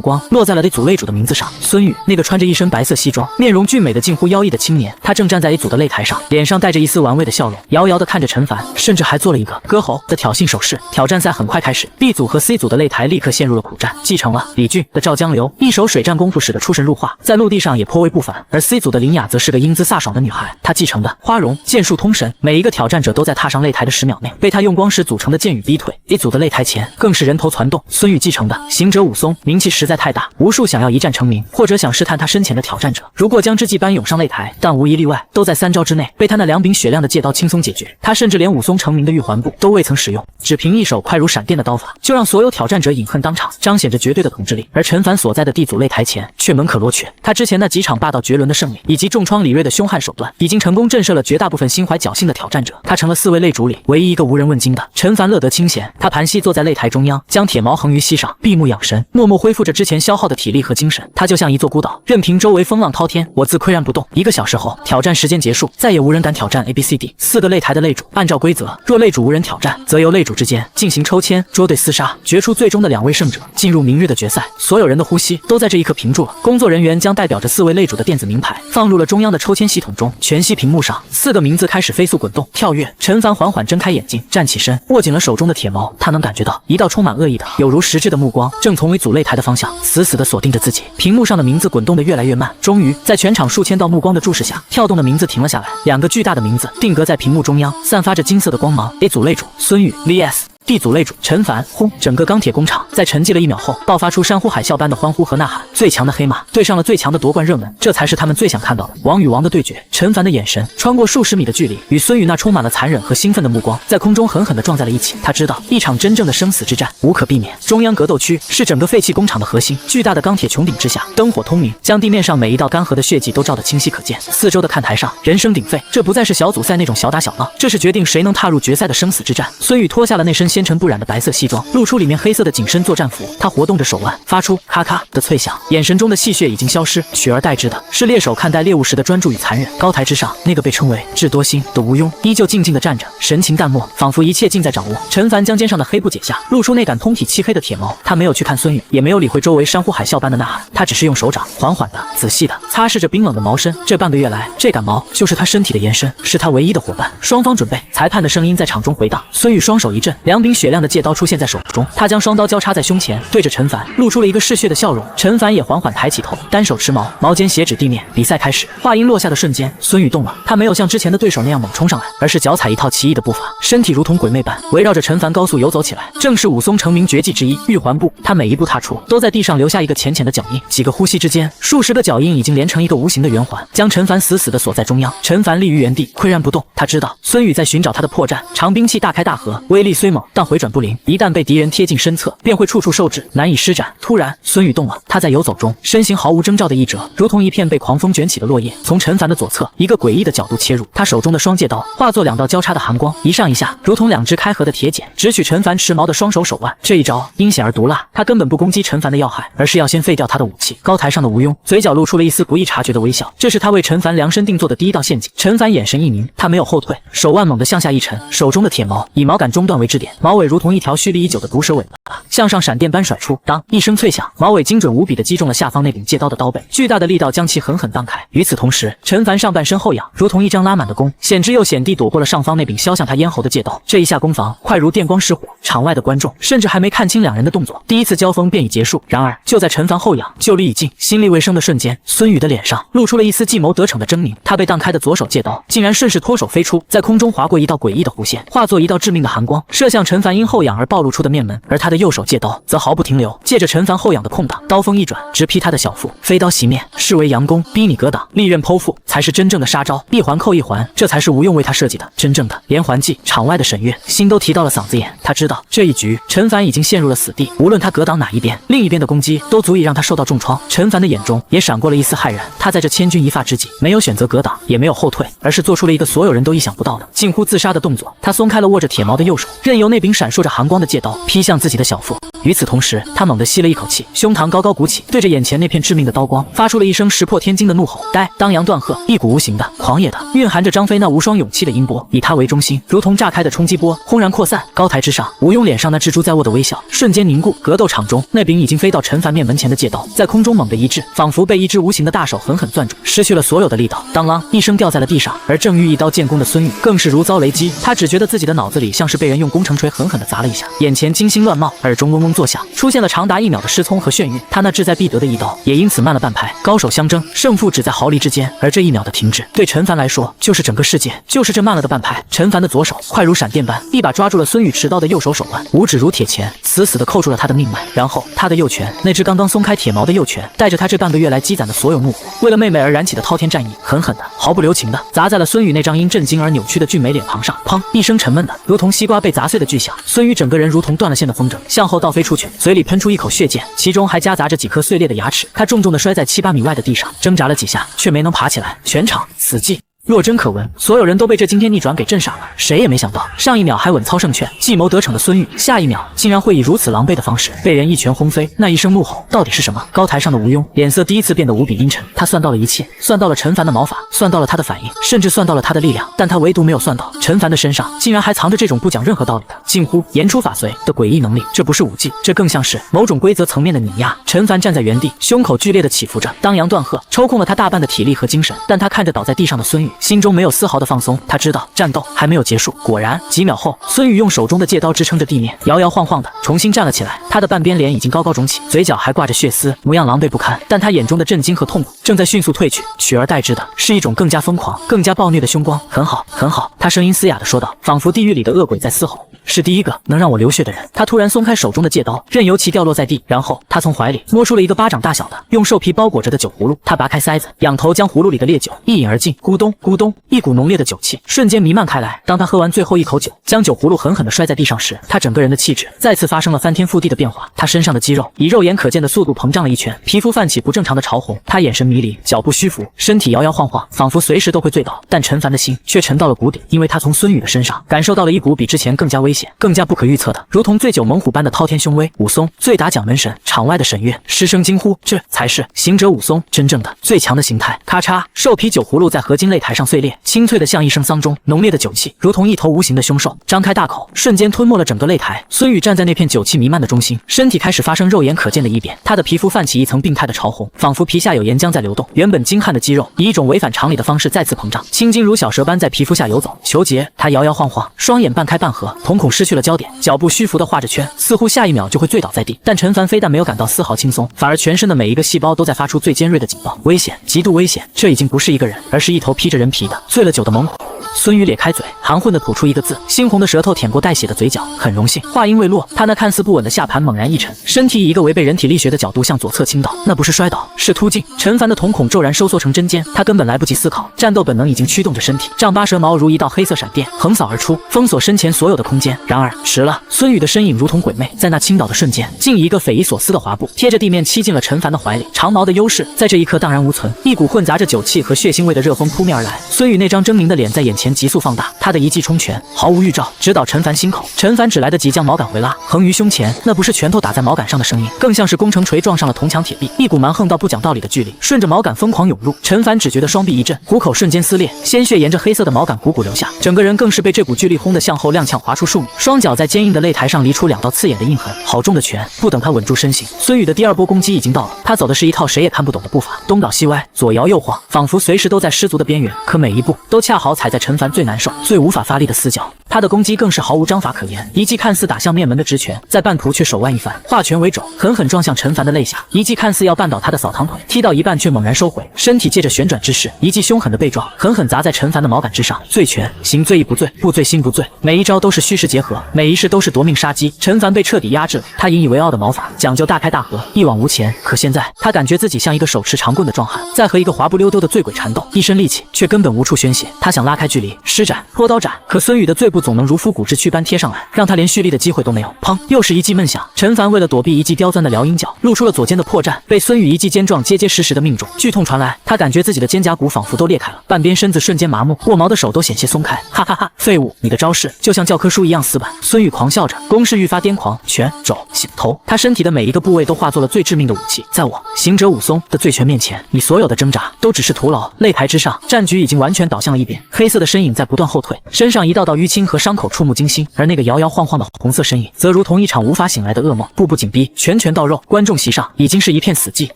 光落在了 A 组擂主的名字上，孙宇，那个穿着一身白色西装、面容俊美的近乎妖异的青年，他正站在 A 组的擂台上，脸上带着一丝玩味的笑容，遥遥地看着陈凡，甚至还做了一个割喉的挑衅手势。挑战赛很快开始 ，B 组和 C 组的擂台立刻陷入了苦战。继承了李俊的赵江流，一手水战功夫使得出神入化，在陆地上也颇为不凡；而 C 组的林雅则是个英姿飒爽的女孩，她继承的花荣剑术通神，每一个挑战者都在踏上擂台的10秒内被她用光石组成的剑雨逼退。A 组的擂台前更是人头攒动，孙宇继承的行者武松名气实在太大，无数想要一战成名或者想试探他深浅的挑战者，如过江之鲫般涌上擂台，但无一例外都在3招之内被他那2柄雪亮的戒刀轻松解决。他甚至连武松成名的玉环步都未曾使用，只凭一手快如闪电的刀法，就让所有挑战者饮恨当场，彰显着绝对的统治力。而陈凡所在的 D 组擂台前却门可罗雀，他之前那几场霸道绝伦的胜利，以及重创李锐的凶悍手段，已经成功震慑了绝大部分心怀侥幸的挑战者。他成了4位擂主里唯一一个无人问津的。陈凡乐得清闲，他盘膝坐在擂台中央，将铁矛横于膝上，闭目养神，默默恢复着之前消耗的体力和精神。他就像一座孤岛，任凭周围风浪滔天，我自岿然不动。1个小时后，挑战时间结束，再也无人敢挑战 A、B、C、D 4个擂台的擂主。按照规则，若擂主无人挑战，则由擂主之间进行抽签，捉对厮杀，决出最终的2位胜者，进入明日的决赛。所有人的呼吸都在这一刻屏住了。工作人员将代表着4位擂主的电子名牌放入了中央的抽签系统中，全息屏幕上4个名字开始飞速滚动跳跃。陈凡缓缓睁开眼睛，站起身，握紧了手中的铁矛。他能感觉到一道充满恶意的有如实质的目光正从为组擂台的方向死死地锁定着自己。屏幕上的名字滚动得越来越慢，终于在全场数千道目光的注视下，跳动的名字停了下来。2个巨大的名字定格在屏幕中央，散发着金色的光芒。A 组擂主孙宇 vs。D 组擂主陈凡，轰！整个钢铁工厂在沉寂了1秒后，爆发出山呼海啸般的欢呼和呐喊。最强的黑马对上了最强的夺冠热门，这才是他们最想看到的王与王的对决。陈凡的眼神穿过数十米的距离，与孙宇那充满了残忍和兴奋的目光在空中狠狠地撞在了一起。他知道一场真正的生死之战无可避免。中央格斗区是整个废弃工厂的核心，巨大的钢铁穹顶之下，灯火通明，将地面上每一道干涸的血迹都照得清晰可见。4周的看台上人声鼎沸，这不再是小组赛那种小打小闹，这是决定谁能踏入决赛的生死之战。孙宇脱下了那身纤尘不染的白色西装，露出里面黑色的紧身作战服。他活动着手腕，发出咔咔的脆响，眼神中的戏谑已经消失，取而代之的是猎手看待猎物时的专注与残忍。高台之上，那个被称为智多星的吴庸依旧静静地站着，神情淡漠，仿佛一切尽在掌握。陈凡将肩上的黑布解下，露出那杆通体漆黑的铁矛。他没有去看孙宇，也没有理会周围山呼海啸般的呐喊，他只是用手掌缓缓的、仔细的擦拭着冰冷的毛身。这半个月来，这杆矛就是他身体的延伸，是他唯一的伙伴。双方准备，裁判的声音在场中回荡。孙宇双手一震，2柄冰雪亮的戒刀出现在手中，他将双刀交叉在胸前，对着陈凡露出了一个嗜血的笑容。陈凡也缓缓抬起头，单手持矛，矛尖斜指地面。比赛开始，话音落下的瞬间，孙宇动了，他没有像之前的对手那样猛冲上来，而是脚踩一套奇异的步伐，身体如同鬼魅般围绕着陈凡高速游走起来。正是武松成名绝技之一玉环步，他每一步踏出，都在地上留下一个浅浅的脚印。几个呼吸之间，数十个脚印已经连成一个无形的圆环，将陈凡死死地锁在中央。陈凡立于原地，岿然不动。他知道孙宇在寻找他的破绽，长兵器大开大合，威力虽猛，但回转不灵，一旦被敌人贴近身侧，便会处处受制，难以施展。突然，孙宇动了，他在游走中，身形毫无征兆的一折，如同一片被狂风卷起的落叶，从陈凡的左侧一个诡异的角度切入。他手中的双戒刀化作两道交叉的寒光，一上一下，如同两只开合的铁剪，直取陈凡持矛的双手手腕。这一招阴险而毒辣，他根本不攻击陈凡的要害，而是要先废掉他的武器。高台上的吴庸嘴角露出了一丝不易察觉的微笑，这是他为陈凡量身定做的第一道陷阱。陈凡眼神一凝，他没有后退，手腕猛地向下一沉，手中的铁矛以矛杆中段为支点，矛尾如同一条蓄力已久的毒蛇尾巴，向上闪电般甩出。当一声脆响，矛尾精准无比地击中了下方那柄戒刀的刀背，巨大的力道将其狠狠荡开。与此同时，陈凡上半身后仰，如同一张拉满的弓，险之又险地躲过了上方那柄削向他咽喉的戒刀。这一下攻防快如电光石火，场外的观众甚至还没看清两人的动作，第一次交锋便已结束。然而就在陈凡后仰，就力已尽，心力未生的瞬间，孙宇的脸上露出了一丝计谋得逞的狰狞。他被荡开的左手戒刀竟然顺势脱手飞出，在空中划过一道诡异的弧线，化作一道致命的寒光，射向陈凡因后仰而暴露出的面门。而他的右手戒刀则毫不停留，借着陈凡后仰的空档，刀锋一转，直劈他的小腹。飞刀袭面，视为佯攻，逼你格挡，利刃剖腹才是真正的杀招，一环扣一环，这才是吴用为他设计的真正的连环计。场外的沈月心都提到了嗓子眼，他知道这一局陈凡已经陷入了死地，无论他格挡哪一边，另一边的攻击都足以让他受到重创。陈凡的眼中也闪过了一丝骇然，他在这千钧一发之际，没有选择格挡，也没有后退，而是做出了一个所有人都意想不到的近乎自杀的动作。他松开了握着铁矛的右手，任由那柄闪烁着寒光的戒刀劈向自己的小腹。与此同时，他猛地吸了一口气，胸膛高高鼓起，对着眼前那片致命的刀光，发出了一声石破天惊的怒吼。呆，当阳断喝，一股无形的、狂野的、蕴含着张飞那无双勇气的音波，以他为中心，如同炸开的冲击波，轰然扩散。高台之上，吴庸脸上那蜘蛛在握的微笑瞬间凝固。格斗场中，那柄已经飞到陈凡面门前的戒刀，在空中猛地一掷，仿佛被一只无形的大手狠狠攥住，失去了所有的力道，当啷一声掉在了地上。而正欲一刀见功的孙宇更是如遭雷击，他只觉得自己的脑子里像是被人用工程锤狠狠地砸了一下，眼前金星乱冒，耳中嗡嗡作响，出现了长达1秒的失聪和眩晕。他那志在必得的一刀也因此慢了半拍。高手相争，胜负只在毫厘之间，而这1秒的停止，对陈凡来说就是整个世界，就是这慢了的半拍。陈凡的左手快如闪电般，一把抓住了孙宇持刀的右手手腕，五指如铁钳，死死地扣住了他的命脉。然后他的右拳，那只刚刚松开铁矛的右拳，带着他这半个月来积攒的所有怒火，为了妹妹而燃起的滔天战役，狠狠的、毫不留情的砸在了孙宇那张因震惊而扭曲的俊美脸庞上。砰！一声沉闷的，如同西瓜被砸碎的巨响，孙宇整个人如同断了线的风筝，向后倒飞出去，嘴里喷出一口血溅，其中还夹杂着几颗碎裂的牙齿。他重重地摔在7、8米外的地上，挣扎了几下，却没能爬起来。全场死寂。若真可闻，所有人都被这惊天逆转给震傻了。谁也没想到，上一秒还稳操胜券、计谋得逞的孙玉，下一秒竟然会以如此狼狈的方式被人一拳轰飞。那一声怒吼到底是什么？高台上的吴庸脸色第一次变得无比阴沉，他算到了一切，算到了陈凡的矛法，算到了他的反应，甚至算到了他的力量，但他唯独没有算到陈凡的身上竟然还藏着这种不讲任何道理的、近乎言出法随的诡异能力。这不是武技，这更像是某种规则层面的碾压。陈凡站在原地，胸口剧烈的起伏着，当阳断喝，抽空了他大半的体力和精神。但他看着倒在地上的孙玉，心中没有丝毫的放松。他知道战斗还没有结束。果然，几秒后，孙宇用手中的戒刀支撑着地面，摇摇晃晃的重新站了起来。他的半边脸已经高高肿起，嘴角还挂着血丝，模样狼狈不堪。但他眼中的震惊和痛苦正在迅速褪去，取而代之的是一种更加疯狂、更加暴虐的凶光。很好，很好，他声音嘶哑地说道，仿佛地狱里的恶鬼在嘶吼。是第一个能让我流血的人。他突然松开手中的戒刀，任由其掉落在地，然后他从怀里摸出了一个巴掌大小的用兽皮包裹着的酒葫芦。他拔开塞子，仰头将葫芦里的烈酒一饮而尽。咕咚咕咚，一股浓烈的酒气瞬间弥漫开来。当他喝完最后一口酒，将酒葫芦狠狠地摔在地上时，他整个人的气质再次发生了翻天覆地的变化。他身上的肌肉以肉眼可见的速度膨胀了一圈，皮肤泛起不正常的潮红。他眼神迷离，脚步虚浮，身体摇摇晃晃，仿佛随时都会醉倒。但陈凡的心却沉到了谷底，因为他从孙宇的身上感受到了一股比之前更加危险、更加不可预测的，如同醉酒猛虎般的滔天凶威。武松，醉打蒋门神。场外的沈月失声惊呼，这才是行者武松真正的最强的形态。咔嚓，兽皮酒葫芦在合金擂台上碎裂，清脆的像一声丧钟，浓烈的酒气如同一头无形的凶兽，张开大口，瞬间吞没了整个擂台。孙宇站在那片酒气弥漫的中心，身体开始发生肉眼可见的异变，他的皮肤泛起一层病态的潮红，仿佛皮下有岩浆在流动，原本精悍的肌肉以一种违反常理的方式再次膨胀，青筋如小蛇般在皮肤下游走。裘杰，他摇摇晃晃，双眼半开半合，瞳孔失去了焦点，脚步虚浮地画着圈，似乎下一秒就会醉倒在地。但陈凡非但没有感到丝毫轻松，反而全身的每一个细胞都在发出最尖锐的警报，危险，极度危险！这已经不是一个人，而是一头披着人皮的醉了酒的猛虎。孙宇咧开嘴，含混地吐出一个字，猩红的舌头舔过带血的嘴角。很荣幸。话音未落，他那看似不稳的下盘猛然一沉，身体以一个违背人体力学的角度向左侧倾倒。那不是摔倒，是突进。陈凡的瞳孔骤然收缩成针尖，他根本来不及思考，战斗本能已经驱动着身体，丈八蛇矛如一道黑色闪电横扫而出，封锁身前所有的空间。然而迟了，孙宇的身影如同鬼魅，在那倾倒的瞬间，竟以一个匪夷所思的滑步贴着地面栖进了陈凡的怀里。长矛的优势在这一刻荡然无存，一股混杂着酒气和血腥味的热风扑面而来。孙宇那张狰狞的脸在眼前急速放大，他的一记冲拳毫无预兆直捣陈凡心口，陈凡只来得及将矛杆回拉，横于胸前，那不是拳头打在矛杆上的声音，更像是工程锤撞上了铜墙铁壁，一股蛮横到不讲道理的巨力顺着矛杆疯狂涌入。陈凡只觉得双臂一震，虎口瞬间撕裂，鲜血沿着黑色的矛杆汩汩流下，整个人更是被这股巨力轰得向后踉跄滑出数米，双脚在坚硬的擂台上离出2道刺眼的印痕。好重的拳！不等他稳住身形，孙宇的第二波攻击已经到了，他走的是一套谁也看不懂的步伐，东倒西歪，左摇右晃，仿佛随时都在失足的边缘，可每一步都恰好踩在陈凡最难受、最无法发力的死角。他的攻击更是毫无章法可言，一记看似打向面门的直拳，在半途却手腕一翻，化拳为肘，狠狠撞向陈凡的肋下；一记看似要绊倒他的扫堂腿，踢到一半却猛然收回，身体借着旋转之势，一记凶狠的背撞，狠狠砸在陈凡的矛杆之上。醉拳，行醉亦不醉，不醉心不醉，每一招都是虚实结合，每一式都是夺命杀机。陈凡被彻底压制了，他引以为傲的矛法讲究大开大合，一往无前。可现在他感觉自己像一个手持长棍的壮汉，在和一个滑不溜丢的醉鬼缠斗，一身力气却根本无处宣泄。他想拉开距离，施展拖刀斩，可孙宇的醉步总能如复古之躯般贴上来，让他连蓄力的机会都没有。砰！又是一记闷响。陈凡为了躲避一记刁钻的撩阴脚，露出了左肩的破绽，被孙宇一记肩撞结结实实的命中。剧痛传来，他感觉自己的肩胛骨仿佛都裂开了，半边身子瞬间麻木，握矛的手都险些松开。哈哈哈！废物，你的招式就像教科书一样死板。孙宇狂笑着，攻势愈发癫狂，拳、肘、膝、头，他身体的每一个部位都化作了最致命的武器。在我行者武松的醉拳面前，你所有的挣扎都只是徒劳。擂台之上，战局已经完全倒向了一边，黑色的身影在不断后退，身上一道道淤青和伤口触目惊心，而那个摇摇晃晃的红色身影则如同一场无法醒来的噩梦，步步紧逼，拳拳到肉。观众席上已经是一片死寂，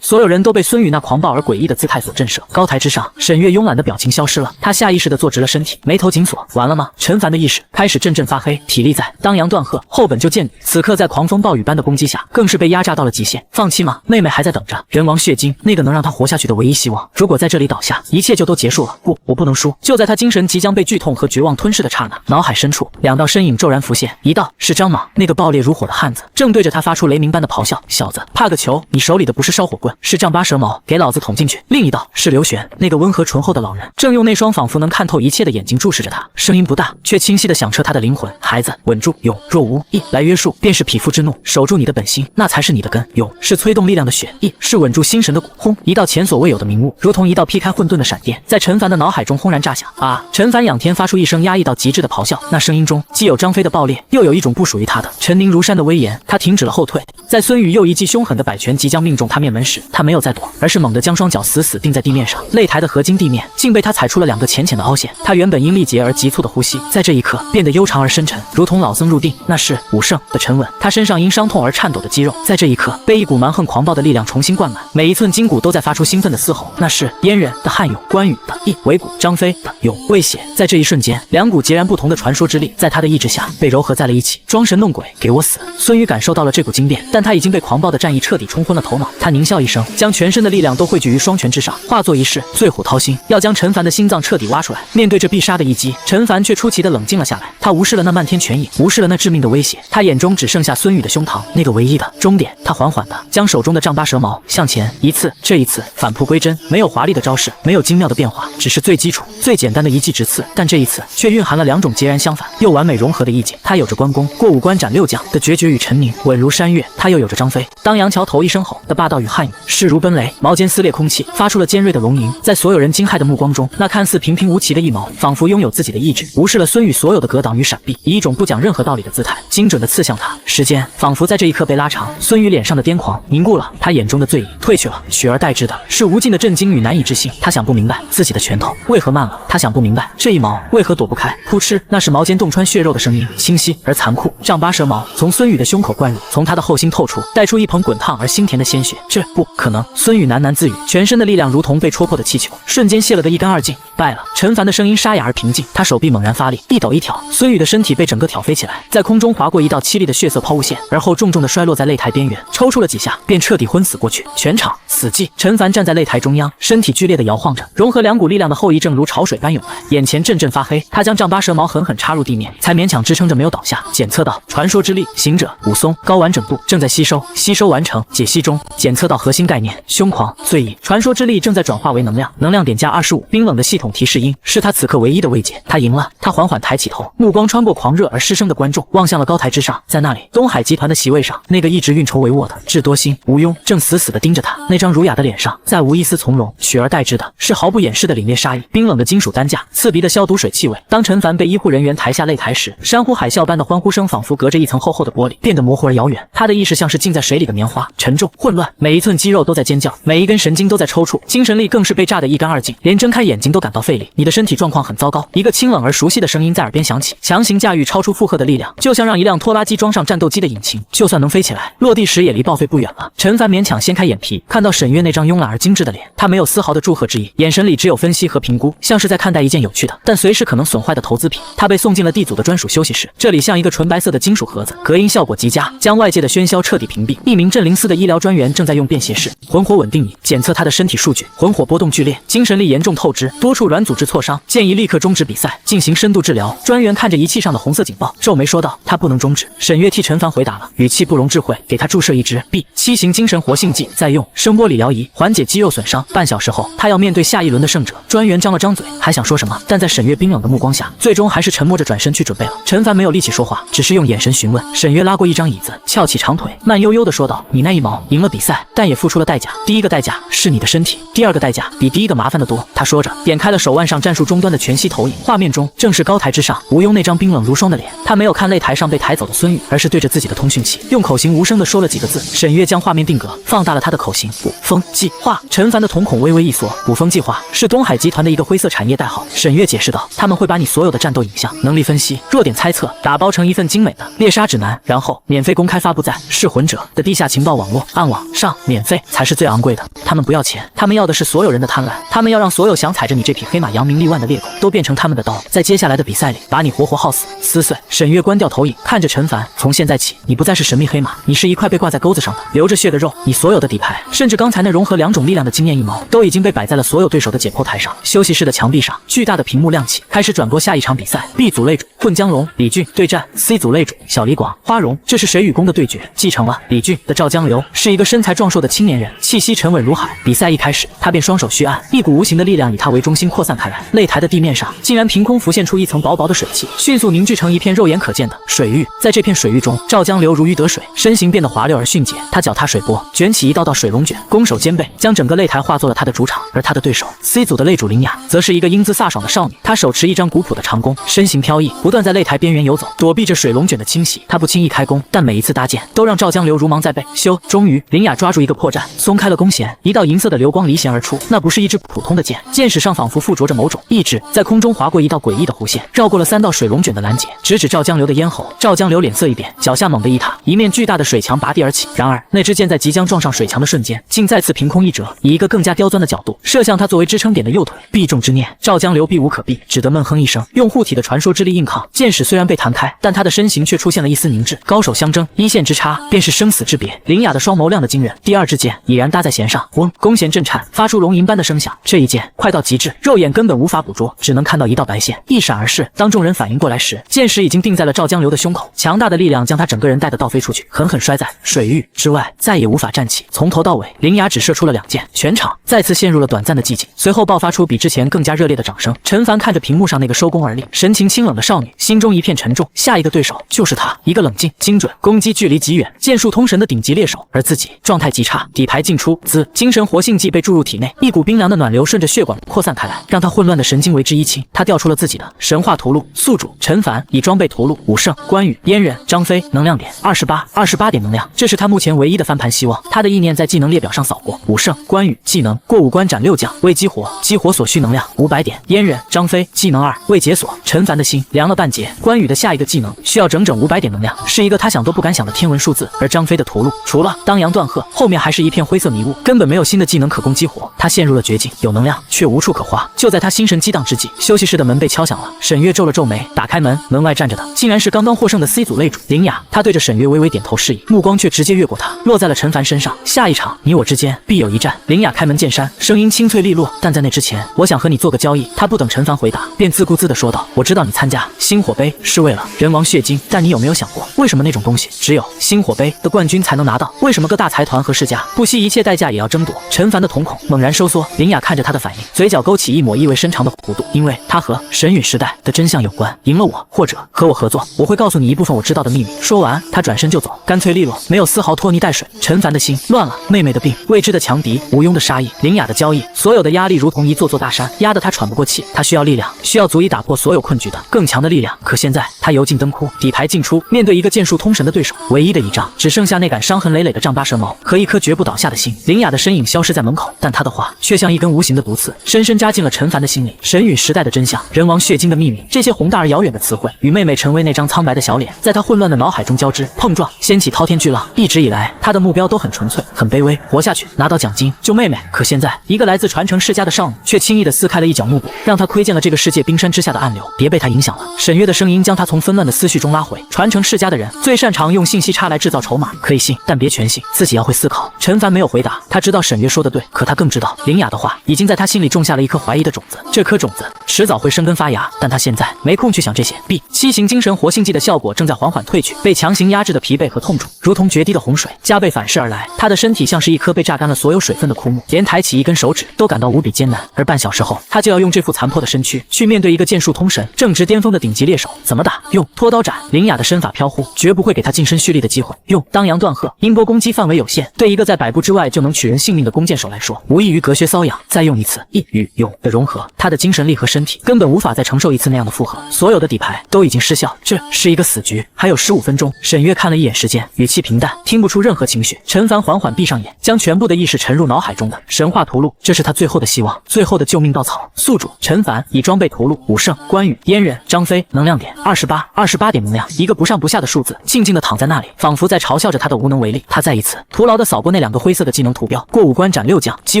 所有人都被孙宇那狂暴而诡异的姿态所震慑。高台之上，沈月慵懒的表情消失了，他下意识地坐直了身体，眉头紧锁。完了吗？陈凡的意识开始阵阵发黑，体力在当阳断鹤，后本就见底。此刻在狂风暴雨般的攻击下，更是被压榨到了极限。放弃吗？妹妹还在等着。人亡血晶，那个能让他活下去的唯一希望，如果在这里倒下，一切就都结束了。不，我不能输。就在他精神即将被剧痛和绝望吞噬的刹那，脑海深处2道身影骤然浮现，一道是张莽，那个爆裂如火的汉子，正对着他发出雷鸣般的咆哮：小子，怕个球！你手里的不是烧火棍，是丈八蛇矛，给老子捅进去！另一道是刘玄，那个温和醇厚的老人，正用那双仿佛能看透一切的眼睛注视着他，声音不大，却清晰地响彻他的灵魂：孩子，稳住！勇若无意来约束，便是匹夫之怒；守住你的本心，那才是你的根。勇是催动力量的血，意是稳住心神的骨。轰！一道前所未有的明悟，如同一道劈开混沌的闪电，在陈凡的脑海中轰然炸响。啊！陈凡仰天发出一声压抑到极致的咆哮，那声音中既有张飞的爆裂，又有一种不属于他的沉凝如山的威严。他停止了后退，在孙宇又一记凶狠的摆拳即将命中他面门时，他没有再躲，而是猛地将双脚死死钉在地面上。擂台的合金地面竟被他踩出了2个浅浅的凹陷。他原本因力竭而急促的呼吸，在这一刻变得悠长而深沉，如同老僧入定。那是武圣的沉稳。他身上因伤痛而颤抖的肌肉，在这一刻被一股蛮横狂暴的力量重新灌满，每一寸筋骨都在发出兴奋的嘶吼。那是燕人的悍勇，关羽的义为骨，张飞的勇为血。在这一瞬间，2股截然不同的传说之力在他的意志下被糅合在了一起。装神弄鬼，给我死！孙宇感受到了这股惊变，但他已经被狂暴的战意彻底冲昏了头脑。他狞笑一声，将全身的力量都汇聚于双拳之上，化作一式醉虎掏心，要将陈凡的心脏彻底挖出来。面对这必杀的一击，陈凡却出奇的冷静了下来。他无视了那漫天拳影，无视了那致命的威胁，他眼中只剩下孙宇的胸膛，那个唯一的终点。他缓缓地将手中的丈八蛇矛向前一刺，这一次返璞归真，没有华丽的招式，没有精妙的变化，只是最基础最简单的一记直刺，但这一次却蕴含了2种截然相相反，又完美融合的意境。他有着关公过五关斩六将的决绝与沉凝，稳如山岳；他又有着张飞当杨桥头一声吼的霸道与悍勇，势如奔雷，矛尖撕裂空气，发出了尖锐的龙吟。在所有人惊骇的目光中，那看似平平无奇的一矛，仿佛拥有自己的意志，无视了孙宇所有的格挡与闪避，以一种不讲任何道理的姿态，精准地刺向他。时间仿佛在这一刻被拉长，孙宇脸上的癫狂凝固了，他眼中的醉意褪去了，取而代之的是无尽的震惊与难以置信。他想不明白自己的拳头为何慢了，他想不明白这一矛为何躲不开。扑哧，那是矛尖洞穿血肉的声音，清晰而残酷。丈八蛇矛从孙宇的胸口灌入，从他的后心透出，带出一捧滚烫而腥甜的鲜血。这不可能！孙宇喃喃自语，全身的力量如同被戳破的气球，瞬间泄了个一干二净。败了！陈凡的声音沙哑而平静，他手臂猛然发力，一抖一挑，孙宇的身体被整个挑飞起来，在空中划过一道凄厉的血色抛物线，而后重重地摔落在擂台边缘，抽搐了几下，便彻底昏死过去。全场死寂。陈凡站在擂台中央，身体剧烈地摇晃着，融合两股力量的后遗症如潮水般涌来，眼前阵阵发黑。他将丈八蛇矛狠狠插入地面，才勉强支撑着没有倒下。检测到传说之力，行者武松高完整度，正在吸收完成，解析中。检测到核心概念，凶狂醉意，传说之力正在转化为能量，能量点加25。冰冷的系统提示音是他此刻唯一的慰藉。他赢了。他缓缓抬起头，目光穿过狂热而失声的观众，望向了高台之上。在那里，东海集团的席位上，那个一直运筹帷幄的智多星吴庸正死死地盯着他。那张儒雅的脸上再无一丝从容，取而代之的是毫不掩饰的凛冽杀意。冰冷的金属担架，刺鼻的消毒水气味。当陈凡被医护人员抬下擂台时，山呼海啸般的欢呼声仿佛隔着一层厚厚的玻璃，变得模糊而遥远。他的意识像是浸在水里的棉花，沉重混乱，每一寸肌肉都在尖叫，每一根神经都在抽搐，精神力更是被炸得一干二净，连睁开眼睛都感到费力。你的身体状况很糟糕。一个清冷而熟悉的声音在耳边响起，强行驾驭超出负荷的力量，就像让一辆拖拉机装上战斗机的引擎，就算能飞起来，落地时也离报废不远了。陈凡勉强掀开眼皮，看到沈月那张慵懒而精致的脸，他没有丝毫的祝贺之意，眼神里只有分析和评估，像是在看待一件有趣的但随时可能损坏的投资品。他被送进了地组的专属休息室，这里像一个纯白色的金属盒子，隔音效果极佳，将外界的喧嚣彻底屏蔽。一名镇灵司的医疗专员正在用便携式魂火稳定仪检测他的身体数据，魂火波动剧烈，精神力严重透支，多处软组织挫伤，建议立刻终止比赛，进行深度治疗。专员看着仪器上的红色警报，皱眉说道：“他不能终止。”沈月替陈凡回答了，语气不容置喙，给他注射一支 B7型精神活性剂，再用声波理疗仪缓解肌肉损伤。半小时后，他要面对下一轮的胜者。专员张了张嘴，还想说什么，但在沈月冰冷的目光下，最终还是沉默着转身去准备了。陈凡没有力气说话，只是用眼神询问。沈月拉过一张椅子，翘起长腿，慢悠悠地说道：“你那一矛赢了比赛，但也付出了代价。第一个代价是你的身体，第二个代价比第一个麻烦得多。”他说着，点开了手腕上战术终端的全息投影，画面中正是高台之上吴庸那张冰冷如霜的脸。他没有看擂台上被抬走的孙宇，而是对着自己的通讯器，用口型无声地说了几个字。沈月将画面定格，放大了他的口型：捕风计划。陈凡的瞳孔微微一缩，捕风计划是东海集团的一个灰色产业代号。沈月解释道：“他们会把你所有的战斗影像、能力分析、弱点猜测打包成一份精美的猎杀指南，然后免费公开发布在噬魂者的地下情报网络暗网上，免费才是最昂贵的。他们不要钱，他们要的是所有人的贪婪，他们要让所有想踩着你这匹黑马扬名立万的猎狗都变成他们的刀，在接下来的比赛里把你活活耗死撕碎。”沈月关掉投影，看着陈凡：“从现在起，你不再是神秘黑马，你是一块被挂在钩子上的流着血的肉。你所有的底牌，甚至刚才那融合两种力量的惊艳一矛，都已经被摆在了所有对手的解剖台上。”休息室的墙壁上，巨大的屏幕亮起，开始转播下一场比赛。B 组擂主混江龙、李俊对战 C 组擂主小李广、花荣，这是谁与公的对决。继承了李俊的赵江流是一个身材壮硕的青年人，气息沉稳如海。比赛一开始，他便双手虚按，一股无形的力量以他为中心扩散开来。擂台的地面上竟然凭空浮现出一层薄薄的水汽，迅速凝聚成一片肉眼可见的水域。在这片水域中，赵江流如鱼得水，身形变得滑溜而迅捷。他脚踏水波，卷起一道道水龙卷，攻守兼备，将整个擂台化作了他的主场。而他的对手 C 组的擂主林雅，则是一个英姿飒爽的少女。她手持一张古朴的长弓，身形飘逸，不断在擂台边缘游走，躲避着水龙卷的侵袭。她不轻易开弓，但每一次搭箭都让赵江流如芒在背。终于，林雅抓住一个破绽，松开了弓弦，一道银色的流光离弦而出。那不是一支普通的箭，箭矢上仿佛附着着某种意志，在空中划过一道诡异的弧线，绕过了3道水龙卷的拦截，直指赵江流的咽喉。赵江流脸色一变，脚下猛地一踏，一面巨大的水墙拔地而起。然而，那支箭在即将撞上水墙的瞬间，竟再次凭空一折，以一个更加刁钻的角度射向他作为支撑点的右腿。必中之念，赵江流避无可避，只得闷哼一声，用护体的传说之力硬抗。箭矢虽然被弹开，但他的身形却出现了一丝凝滞。高手相争，一线之差便是生死之别。林雅的双眸亮得惊人，第二支箭已然搭在弦上，嗡，弓弦震颤，发出龙吟般的声响。这一箭快到极致，肉眼根本无法捕捉，只能看到一道白线一闪而逝。当众人反应过来时，箭矢已经定在了赵江流的胸口，强大的力量将他整个人带得倒飞出去，狠狠摔在水域之外，再也无法站起。从头到尾，林雅只射出了2箭，全场再次陷入了短暂的寂静，随后爆发出比之前更加热烈的掌声。陈凡看着屏幕上那个收弓而立、神情清冷的少女心中一片沉重，下一个对手就是他，一个冷静、精准、攻击距离极远、剑术通神的顶级猎手，而自己状态极差，底牌尽出，精神活性剂被注入体内，一股冰凉的暖流顺着血管扩散开来，让他混乱的神经为之一清。他调出了自己的神话屠戮，宿主陈凡已装备屠戮，武圣、关羽、燕人、张飞，能量点28点能量，这是他目前唯一的翻盘希望。他的意念在技能列表上扫过，武圣、关羽技能过5关斩6将，未激活，激活所需能量500点。燕人、张飞技能2未解锁，陈凡的心凉了半截。关羽的下一个技能需要整整500点能量，是一个他想都不敢想的天文数字。而张飞的屠戮除了当阳断鹤，后面还是一片灰色迷雾，根本没有新的技能可供激活。他陷入了绝境，有能量却无处可花。就在他心神激荡之际，休息室的门被敲响了。沈月皱了皱眉，打开门，门外站着的竟然是刚刚获胜的 C 组擂主林雅。他对着沈月微微点头示意，目光却直接越过他，落在了陈凡身上。下一场你我之间必有一战。林雅开门见山，声音清脆利落，但在那之前，我想和你做个交易。他不等陈凡回答，便自顾自地说道：“我知道你参加星火杯是为了人王血晶，但你有没有想过，为什么那种东西只有星火杯的冠军才能拿到？为什么各大财团和世家不惜一切代价也要争夺？”陈凡的瞳孔猛然收缩，林雅看着他的反应，嘴角勾起一抹意味深长的弧度，因为他和神陨时代的真相有关。赢了我，或者和我合作，我会告诉你一部分我知道的秘密。说完，他转身就走，干脆利落，没有丝毫拖泥带水。陈凡的心乱了，妹妹的病，未知的强敌，无庸的杀意，林雅的交易，所有的压力如同一座座大山，压得他喘不过气。他需要力量，需要足以打破所有困局的更强的力量。可现在他油尽灯枯，底牌尽出，面对一个剑术通神的对手，唯一的倚仗只剩下那杆伤痕累累的丈八蛇矛和一颗绝不倒下的心。林雅的身影消失在门口，但他的话却像一根无形的毒刺，深深扎进了陈凡的心里。神陨时代的真相，人王血晶的秘密，这些宏大而遥远的词汇与妹妹成为那张苍白的小脸，在他混乱的脑海中交织碰撞，掀起滔天巨浪。一直以来，他的目标都很纯粹，很卑微，活下去，拿到奖金，救妹妹。可现在，一个来自传承世家的少女，却轻易地撕开了一角幕布，让他窥见了这个世界冰山之下的暗流。别被他影响了。沈月的声音将他从纷乱的思绪中拉回。传承世家的人最擅长用信息差来制造筹码，可以信，但别全信，自己要会思考。陈凡没有回答，他知道沈月说的对，可他更知道林雅的话已经在他心里种下了一颗怀疑的种子。这颗种子迟早会生根发芽，但他现在没空去想这些。7型精神活性剂的效果正在缓缓褪去，被强行压制的疲惫和痛楚，如同决堤的洪水，加倍反噬而来。他的身体像是一颗被榨干了所有水分的枯木，连抬起一根手指都感到无比艰难。而半小时后，他就要用这副残破的身躯去面对一个剑术通神、正值巅峰的顶级猎手。怎么打？用拖刀斩。林雅的身法飘忽，绝不会给他近身蓄力的机会。用当阳断鹤，音波攻击范围有限，对一个在100步之外就能取人性命的弓箭手来说，无异于隔靴搔痒。再用一次一与勇的融合，他的精神力和身体根本无法再承受一次那样的负荷，所有的底牌都已经失效，这是一个死局。还有15分钟。沈月看了一眼时间，语气平淡，听不出任何情绪。陈凡缓缓闭上眼，将全部的意识沉入脑海中的神话屠戮，这是他最后的希望，最后的救命稻草。宿主陈凡已装备屠戮，武圣、关羽、燕人、张飞，能量点28点能量，一个不上不下的数字，静静地躺在那里，仿佛在嘲笑着他的无能为力。他再一次徒劳地扫过那2个灰色的技能图标，过5关斩6将，激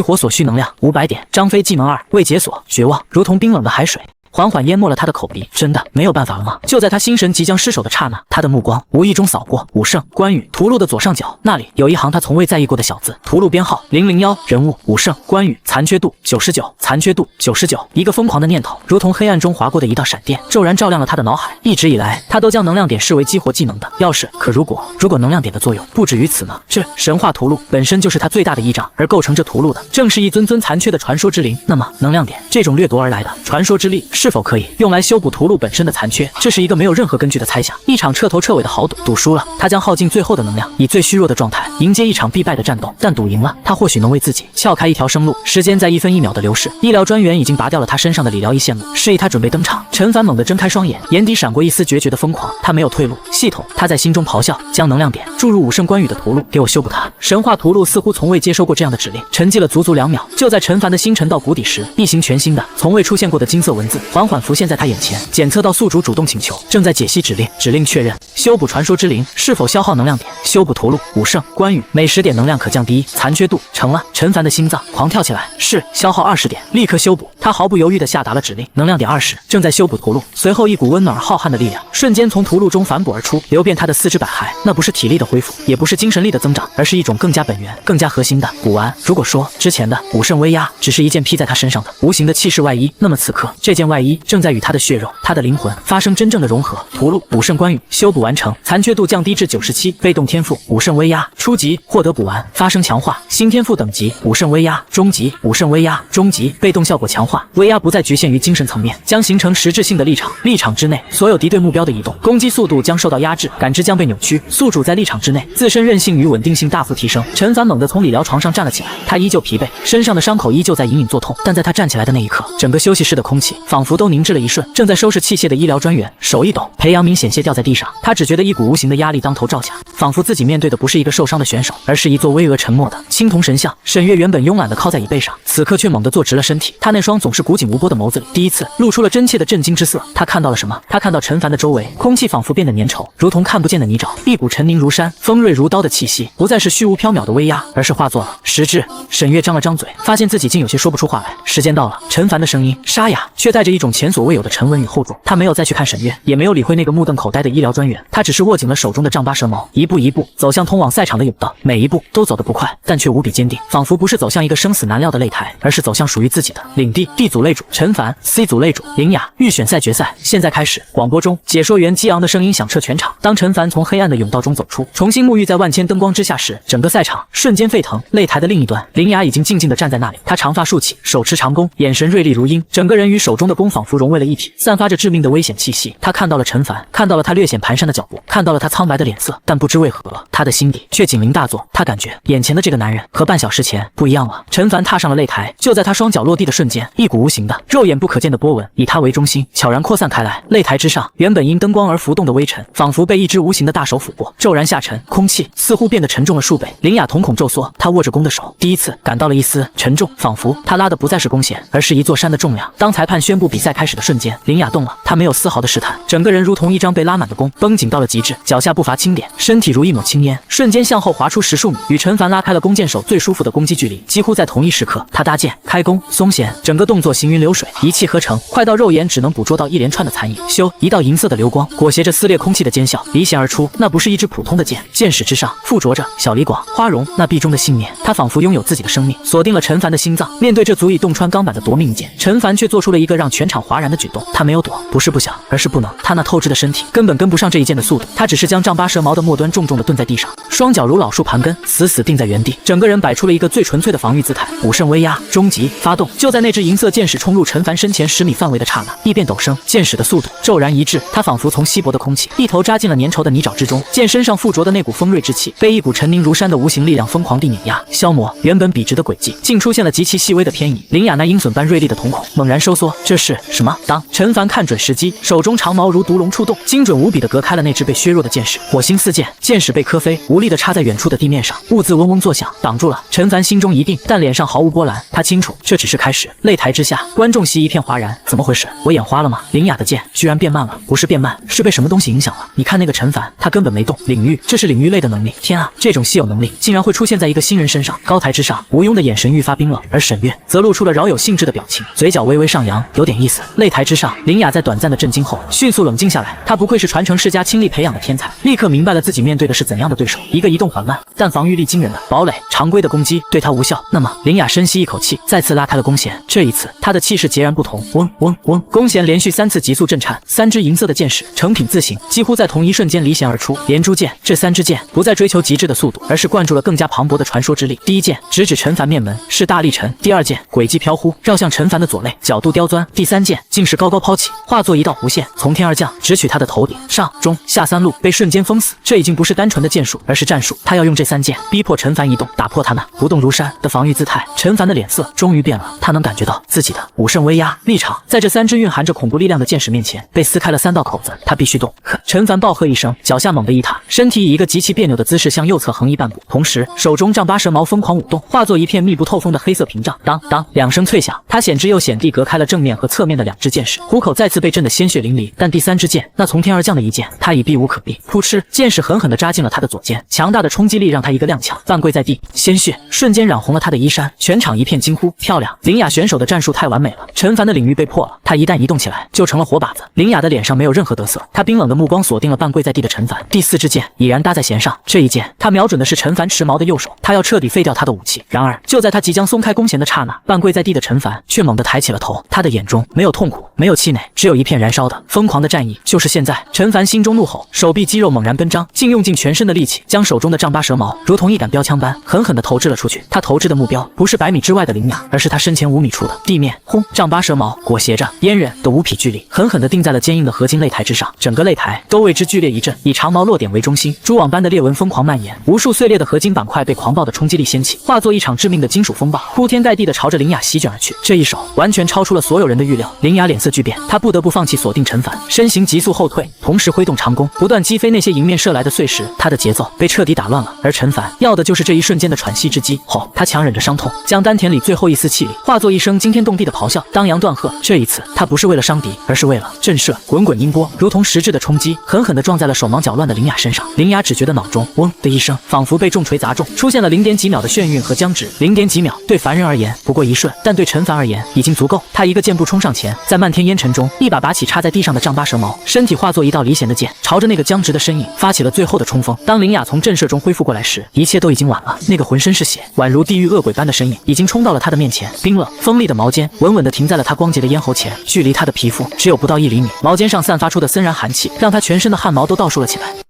活所需能量500点。张飞技能2未解锁，绝望如同冰冷的海水缓缓淹没了他的口鼻。真的没有办法了吗？就在他心神即将失手的刹那，他的目光无意中扫过武圣、关羽屠戮的左上角，那里有一行他从未在意过的小字：屠戮编号001，人物武圣、关羽，残缺度99，残缺度99。一个疯狂的念头如同黑暗中划过的一道闪电，骤然照亮了他的脑海。一直以来，他都将能量点视为激活技能的钥匙，可如果能量点的作用不止于此呢？这神话屠戮本身就是他最大的依仗，而构成这屠戮的正是一尊尊残缺的传说之灵。那么能量点这种掠夺而来的传说之力，是否可以用来修补屠戮本身的残缺？这是一个没有任何根据的猜想，一场彻头彻尾的豪赌。赌输了，他将耗尽最后的能量，以最虚弱的状态迎接一场必败的战斗；但赌赢了，他或许能为自己撬开一条生路。时间在1分1秒的流逝，医疗专员已经拔掉了他身上的理疗一线路，示意他准备登场。陈凡猛地睁开双眼，眼底闪过一丝决绝的疯狂。他没有退路，系统！他在心中咆哮，将能量点注入武圣关羽的屠戮，给我修补他。神话屠戮似乎从未接收过这样的指令，沉寂了足足2秒。就在陈凡的心沉到谷底时，一行全新的、从未出现过的金色文字缓缓浮现在他眼前。检测到宿主主动请求，正在解析指令。指令确认：修补传说之灵，是否消耗能量点？修补屠戮，武圣、关羽，每10点能量可降低1，残缺度成了。陈凡的心脏狂跳起来，是消耗20点，立刻修补。他毫不犹豫地下达了指令，能量点20，正在修补屠戮。随后，一股温暖而浩瀚的力量瞬间从屠戮中反哺而出，流遍他的四肢百骸。那不是体力的恢复，也不是精神力的增长，而是一种更加本源、更加核心的补完。如果说之前的武圣威压只是一件披在他身上的无形的气势外衣，那么此刻这件外衣正在与他的血肉、他的灵魂发生真正的融合。屠戮，武圣关羽，修补完成，残缺度降低至97。被动天赋，武圣威压，初级获得补完，发生强化。新天赋等级，武圣威压，中级，武圣威压，中级，被动效果强化。化，威压不再局限于精神层面，将形成实质性的立场。立场之内，所有敌对目标的移动、攻击速度将受到压制，感知将被扭曲。宿主在立场之内，自身韧性与稳定性大幅提升。陈凡猛地从理疗床上站了起来，他依旧疲惫，身上的伤口依旧在隐隐作痛，但在他站起来的那一刻，整个休息室的空气仿佛都凝滞了一瞬。正在收拾器械的医疗专员手一抖，裴阳明险些掉在地上，他只觉得一股无形的压力当头照下，仿佛自己面对的不是一个受伤的选手，而是一座巍峨沉默的青铜神像。沈月原本慵懒地靠在椅背上，此刻却猛地坐直了身体，他那双总是古井无波的眸子里，第一次露出了真切的震惊之色。他看到了什么？他看到陈凡的周围，空气仿佛变得粘稠，如同看不见的泥沼，一股沉凝如山、锋锐如刀的气息，不再是虚无缥缈的威压，而是化作了实质。沈月张了张嘴，发现自己竟有些说不出话来。时间到了，陈凡的声音沙哑，却带着一种前所未有的沉稳与厚重。他没有再去看沈月，也没有理会那个目瞪口呆的医疗专员，他只是握紧了手中的丈八蛇矛，一步一步走向通往赛场的甬道。每一步都走得不快，但却无比坚定，仿佛不是走向一个生死难料的擂台，而是走向属于自己的领地。D 组擂主陈凡， C 组擂主林雅，预选赛决赛现在开始。广播中，解说员激昂的声音响彻全场。当陈凡从黑暗的甬道中走出，重新沐浴在万千灯光之下时，整个赛场瞬间沸腾。擂台的另一端，林雅已经静静地站在那里，她长发竖起，手持长弓，眼神锐利如鹰，整个人与手中的弓仿佛融为了一体，散发着致命的危险气息。她看到了陈凡，看到了他略显蹒跚的脚步，看到了他苍白的脸色，但不知为何，他的心底却警铃大作。他感觉眼前的这个男人和半小时前不一样了。陈凡踏上了擂台，就在他双脚落地的瞬间，一股无形的、肉眼不可见的波纹以他为中心，悄然扩散开来。擂台之上，原本因灯光而浮动的微尘，仿佛被一只无形的大手抚过，骤然下沉，空气似乎变得沉重了数倍。林雅瞳孔骤缩，她握着弓的手第一次感到了一丝沉重，仿佛她拉的不再是弓弦，而是一座山的重量。当裁判宣布比赛开始的瞬间，林雅动了，她没有丝毫的试探，整个人如同一张被拉满的弓，绷紧到了极致，脚下步伐轻点，身体如一抹青烟，瞬间向后滑出10数米，与陈凡拉开了弓箭手最舒服的攻击距离。几乎在同一时刻，他搭箭、开弓、松弦，整个动作行云流水，一气呵成，快到肉眼只能捕捉到一连串的残影。咻，一道银色的流光裹挟着撕裂空气的尖啸离弦而出，那不是一支普通的箭，箭矢之上附着着小李广、花荣那臂中的信念，他仿佛拥有自己的生命，锁定了陈凡的心脏。面对这足以洞穿钢板的夺命剑，陈凡却做出了一个让全场哗然的举动。他没有躲，不是不想，而是不能。他那透支的身体根本跟不上这一剑的速度，他只是将丈八蛇矛的末端重重地顿在地上，双脚如老树盘根，死死定在原地，整个人摆出了一个最纯粹的防御姿态。武圣威压，终极发动。就在那只银色箭矢冲入陈凡身前10米范围的刹那，异变陡升，箭矢的速度骤然一滞，他仿佛从稀薄的空气一头扎进了粘稠的泥沼之中，剑身上附着的那股锋锐之气被一股沉凝如山的无形力量疯狂地碾压消磨，原本笔直的轨迹竟出现了极其细微的偏移。林雅那鹰隼般锐利的瞳孔猛然收缩，这是什么？当陈凡看准时机，手中长矛如毒龙触动，精准无比地隔开了那只被削弱的箭矢，火星四溅，箭矢被磕飞，无力地插在远处的地面上，兀自嗡嗡作响，挡住了。陈凡心中一定，但脸上毫无波澜，他清楚这只是开始。擂台之下，观众席一片哗然，怎么回事？我眼花了吗？林雅的剑居然变慢了，不是变慢，是被什么东西影响了。你看那个陈凡，他根本没动。领域，这是领域类的能力。天啊，这种稀有能力竟然会出现在一个新人身上。高台之上，吴庸的眼神愈发冰冷，而沈月则露出了饶有兴致的表情，嘴角微微上扬，有点意思。擂台之上，林雅在短暂的震惊后迅速冷静下来，她不愧是传承世家亲力培养的天才，立刻明白了自己面对的是怎样的对手，一个移动缓慢但防御力惊人的堡垒。常规的攻击对他无效，那么林雅深吸一口气，再次拉开了弓弦。这一次，她的气势截然不同。嗡嗡嗡，弓弦连续3次急速震颤，3支银色的箭矢成品自行，几乎在同一瞬间离弦而出。连珠箭，这3支箭不再追求极致的速度，而是灌注了更加磅礴的传说之力。第一箭直指陈凡面门，是大力沉；第二箭轨迹飘忽，绕向陈凡的左肋，角度刁钻；第三箭竟是高高抛起，化作一道弧线，从天而降，直取他的头顶。上中下3路被瞬间封死，这已经不是单纯的箭术，而是战术。他要用这3箭逼迫陈凡移动，打破他那不动如山的防御姿态。陈凡的脸色终于变了，他能感觉到自己的武圣威压立场，在这3支蕴含着恐怖力量的箭矢面前被撕开了3道口子，他必须动。陈凡暴喝一声，脚下猛地一踏，身体以一个极其别扭的姿势向右侧横移半步，同时手中丈八蛇矛疯狂舞动，化作一片密不透风的黑色屏障。当当2声脆响，他险之又险地隔开了正面和侧面的2支箭矢，虎口再次被震得鲜血淋漓。但第3支箭，那从天而降的一箭，他已避无可避。扑哧，箭矢狠狠地扎进了他的左肩，强大的冲击力让他一个踉跄，半跪在地，鲜血瞬间染红了他的衣衫。全场一片惊呼，漂亮！林雅选手的战术太完美了。陈凡的领域被破了，他一旦移动起来，就成了活靶子。林雅的脸上没有任何得色，他冰冷的目光锁定了半跪在地的陈凡。第4支箭已然搭在弦上，这一箭他瞄准的是陈凡持矛的右手，他要彻底废掉他的武器。然而就在他即将松开弓弦的刹那，半跪在地的陈凡却猛地抬起了头，他的眼中没有痛苦，没有气馁，只有一片燃烧的疯狂的战意。就是现在！陈凡心中怒吼，手臂肌肉猛然奔张，竟用尽全身的力气，将手中的丈八蛇矛如同一杆标枪般狠狠地投掷了出去。他投掷的目标不是100米之外的林雅，而是他身前5米处的地面轰，丈八蛇矛裹挟着烟刃的无匹巨力，狠狠地钉在了坚硬的合金擂台之上，整个擂台都为之剧烈一震。以长矛落点为中心，蛛网般的裂纹疯狂蔓延，无数碎裂的合金板块被狂暴的冲击力掀起，化作一场致命的金属风暴，铺天盖地地朝着林雅席卷而去。这一手完全超出了所有人的预料，林雅脸色巨变，她不得不放弃锁定陈凡，身形急速后退，同时挥动长弓，不断击飞那些迎面射来的碎石。她的节奏被彻底打乱了，而陈凡要的就是这一瞬间的喘息之机。后，他强忍着伤痛，将丹田里最后一丝气力化作一声惊天动地的咆哮，当阳断鹤。这一次，他不是为了伤敌，而是为了震慑。滚滚音波如同实质的冲击，狠狠地撞在了手忙脚乱的林雅身上。林雅只觉得脑中嗡的一声，仿佛被重锤砸中，出现了0.几秒的眩晕和僵直。0.几秒对凡人而言不过一瞬，但对陈凡而言已经足够。他一个箭步冲上前，在漫天烟尘中一把拔起插在地上的丈八蛇矛，身体化作一道离弦的箭，朝着那个僵直的身影发起了最后的冲锋。当林雅从震慑中恢复过来时，一切都已经晚了。那个浑身是血，宛如地狱恶鬼般的身影已经冲到了他的面前，冰冷锋利的矛尖稳稳地停在了他光洁的咽喉前，距离他的皮肤只有不到1厘米。矛尖上散发出的森然寒气，让他全身的汗毛都倒竖了起来。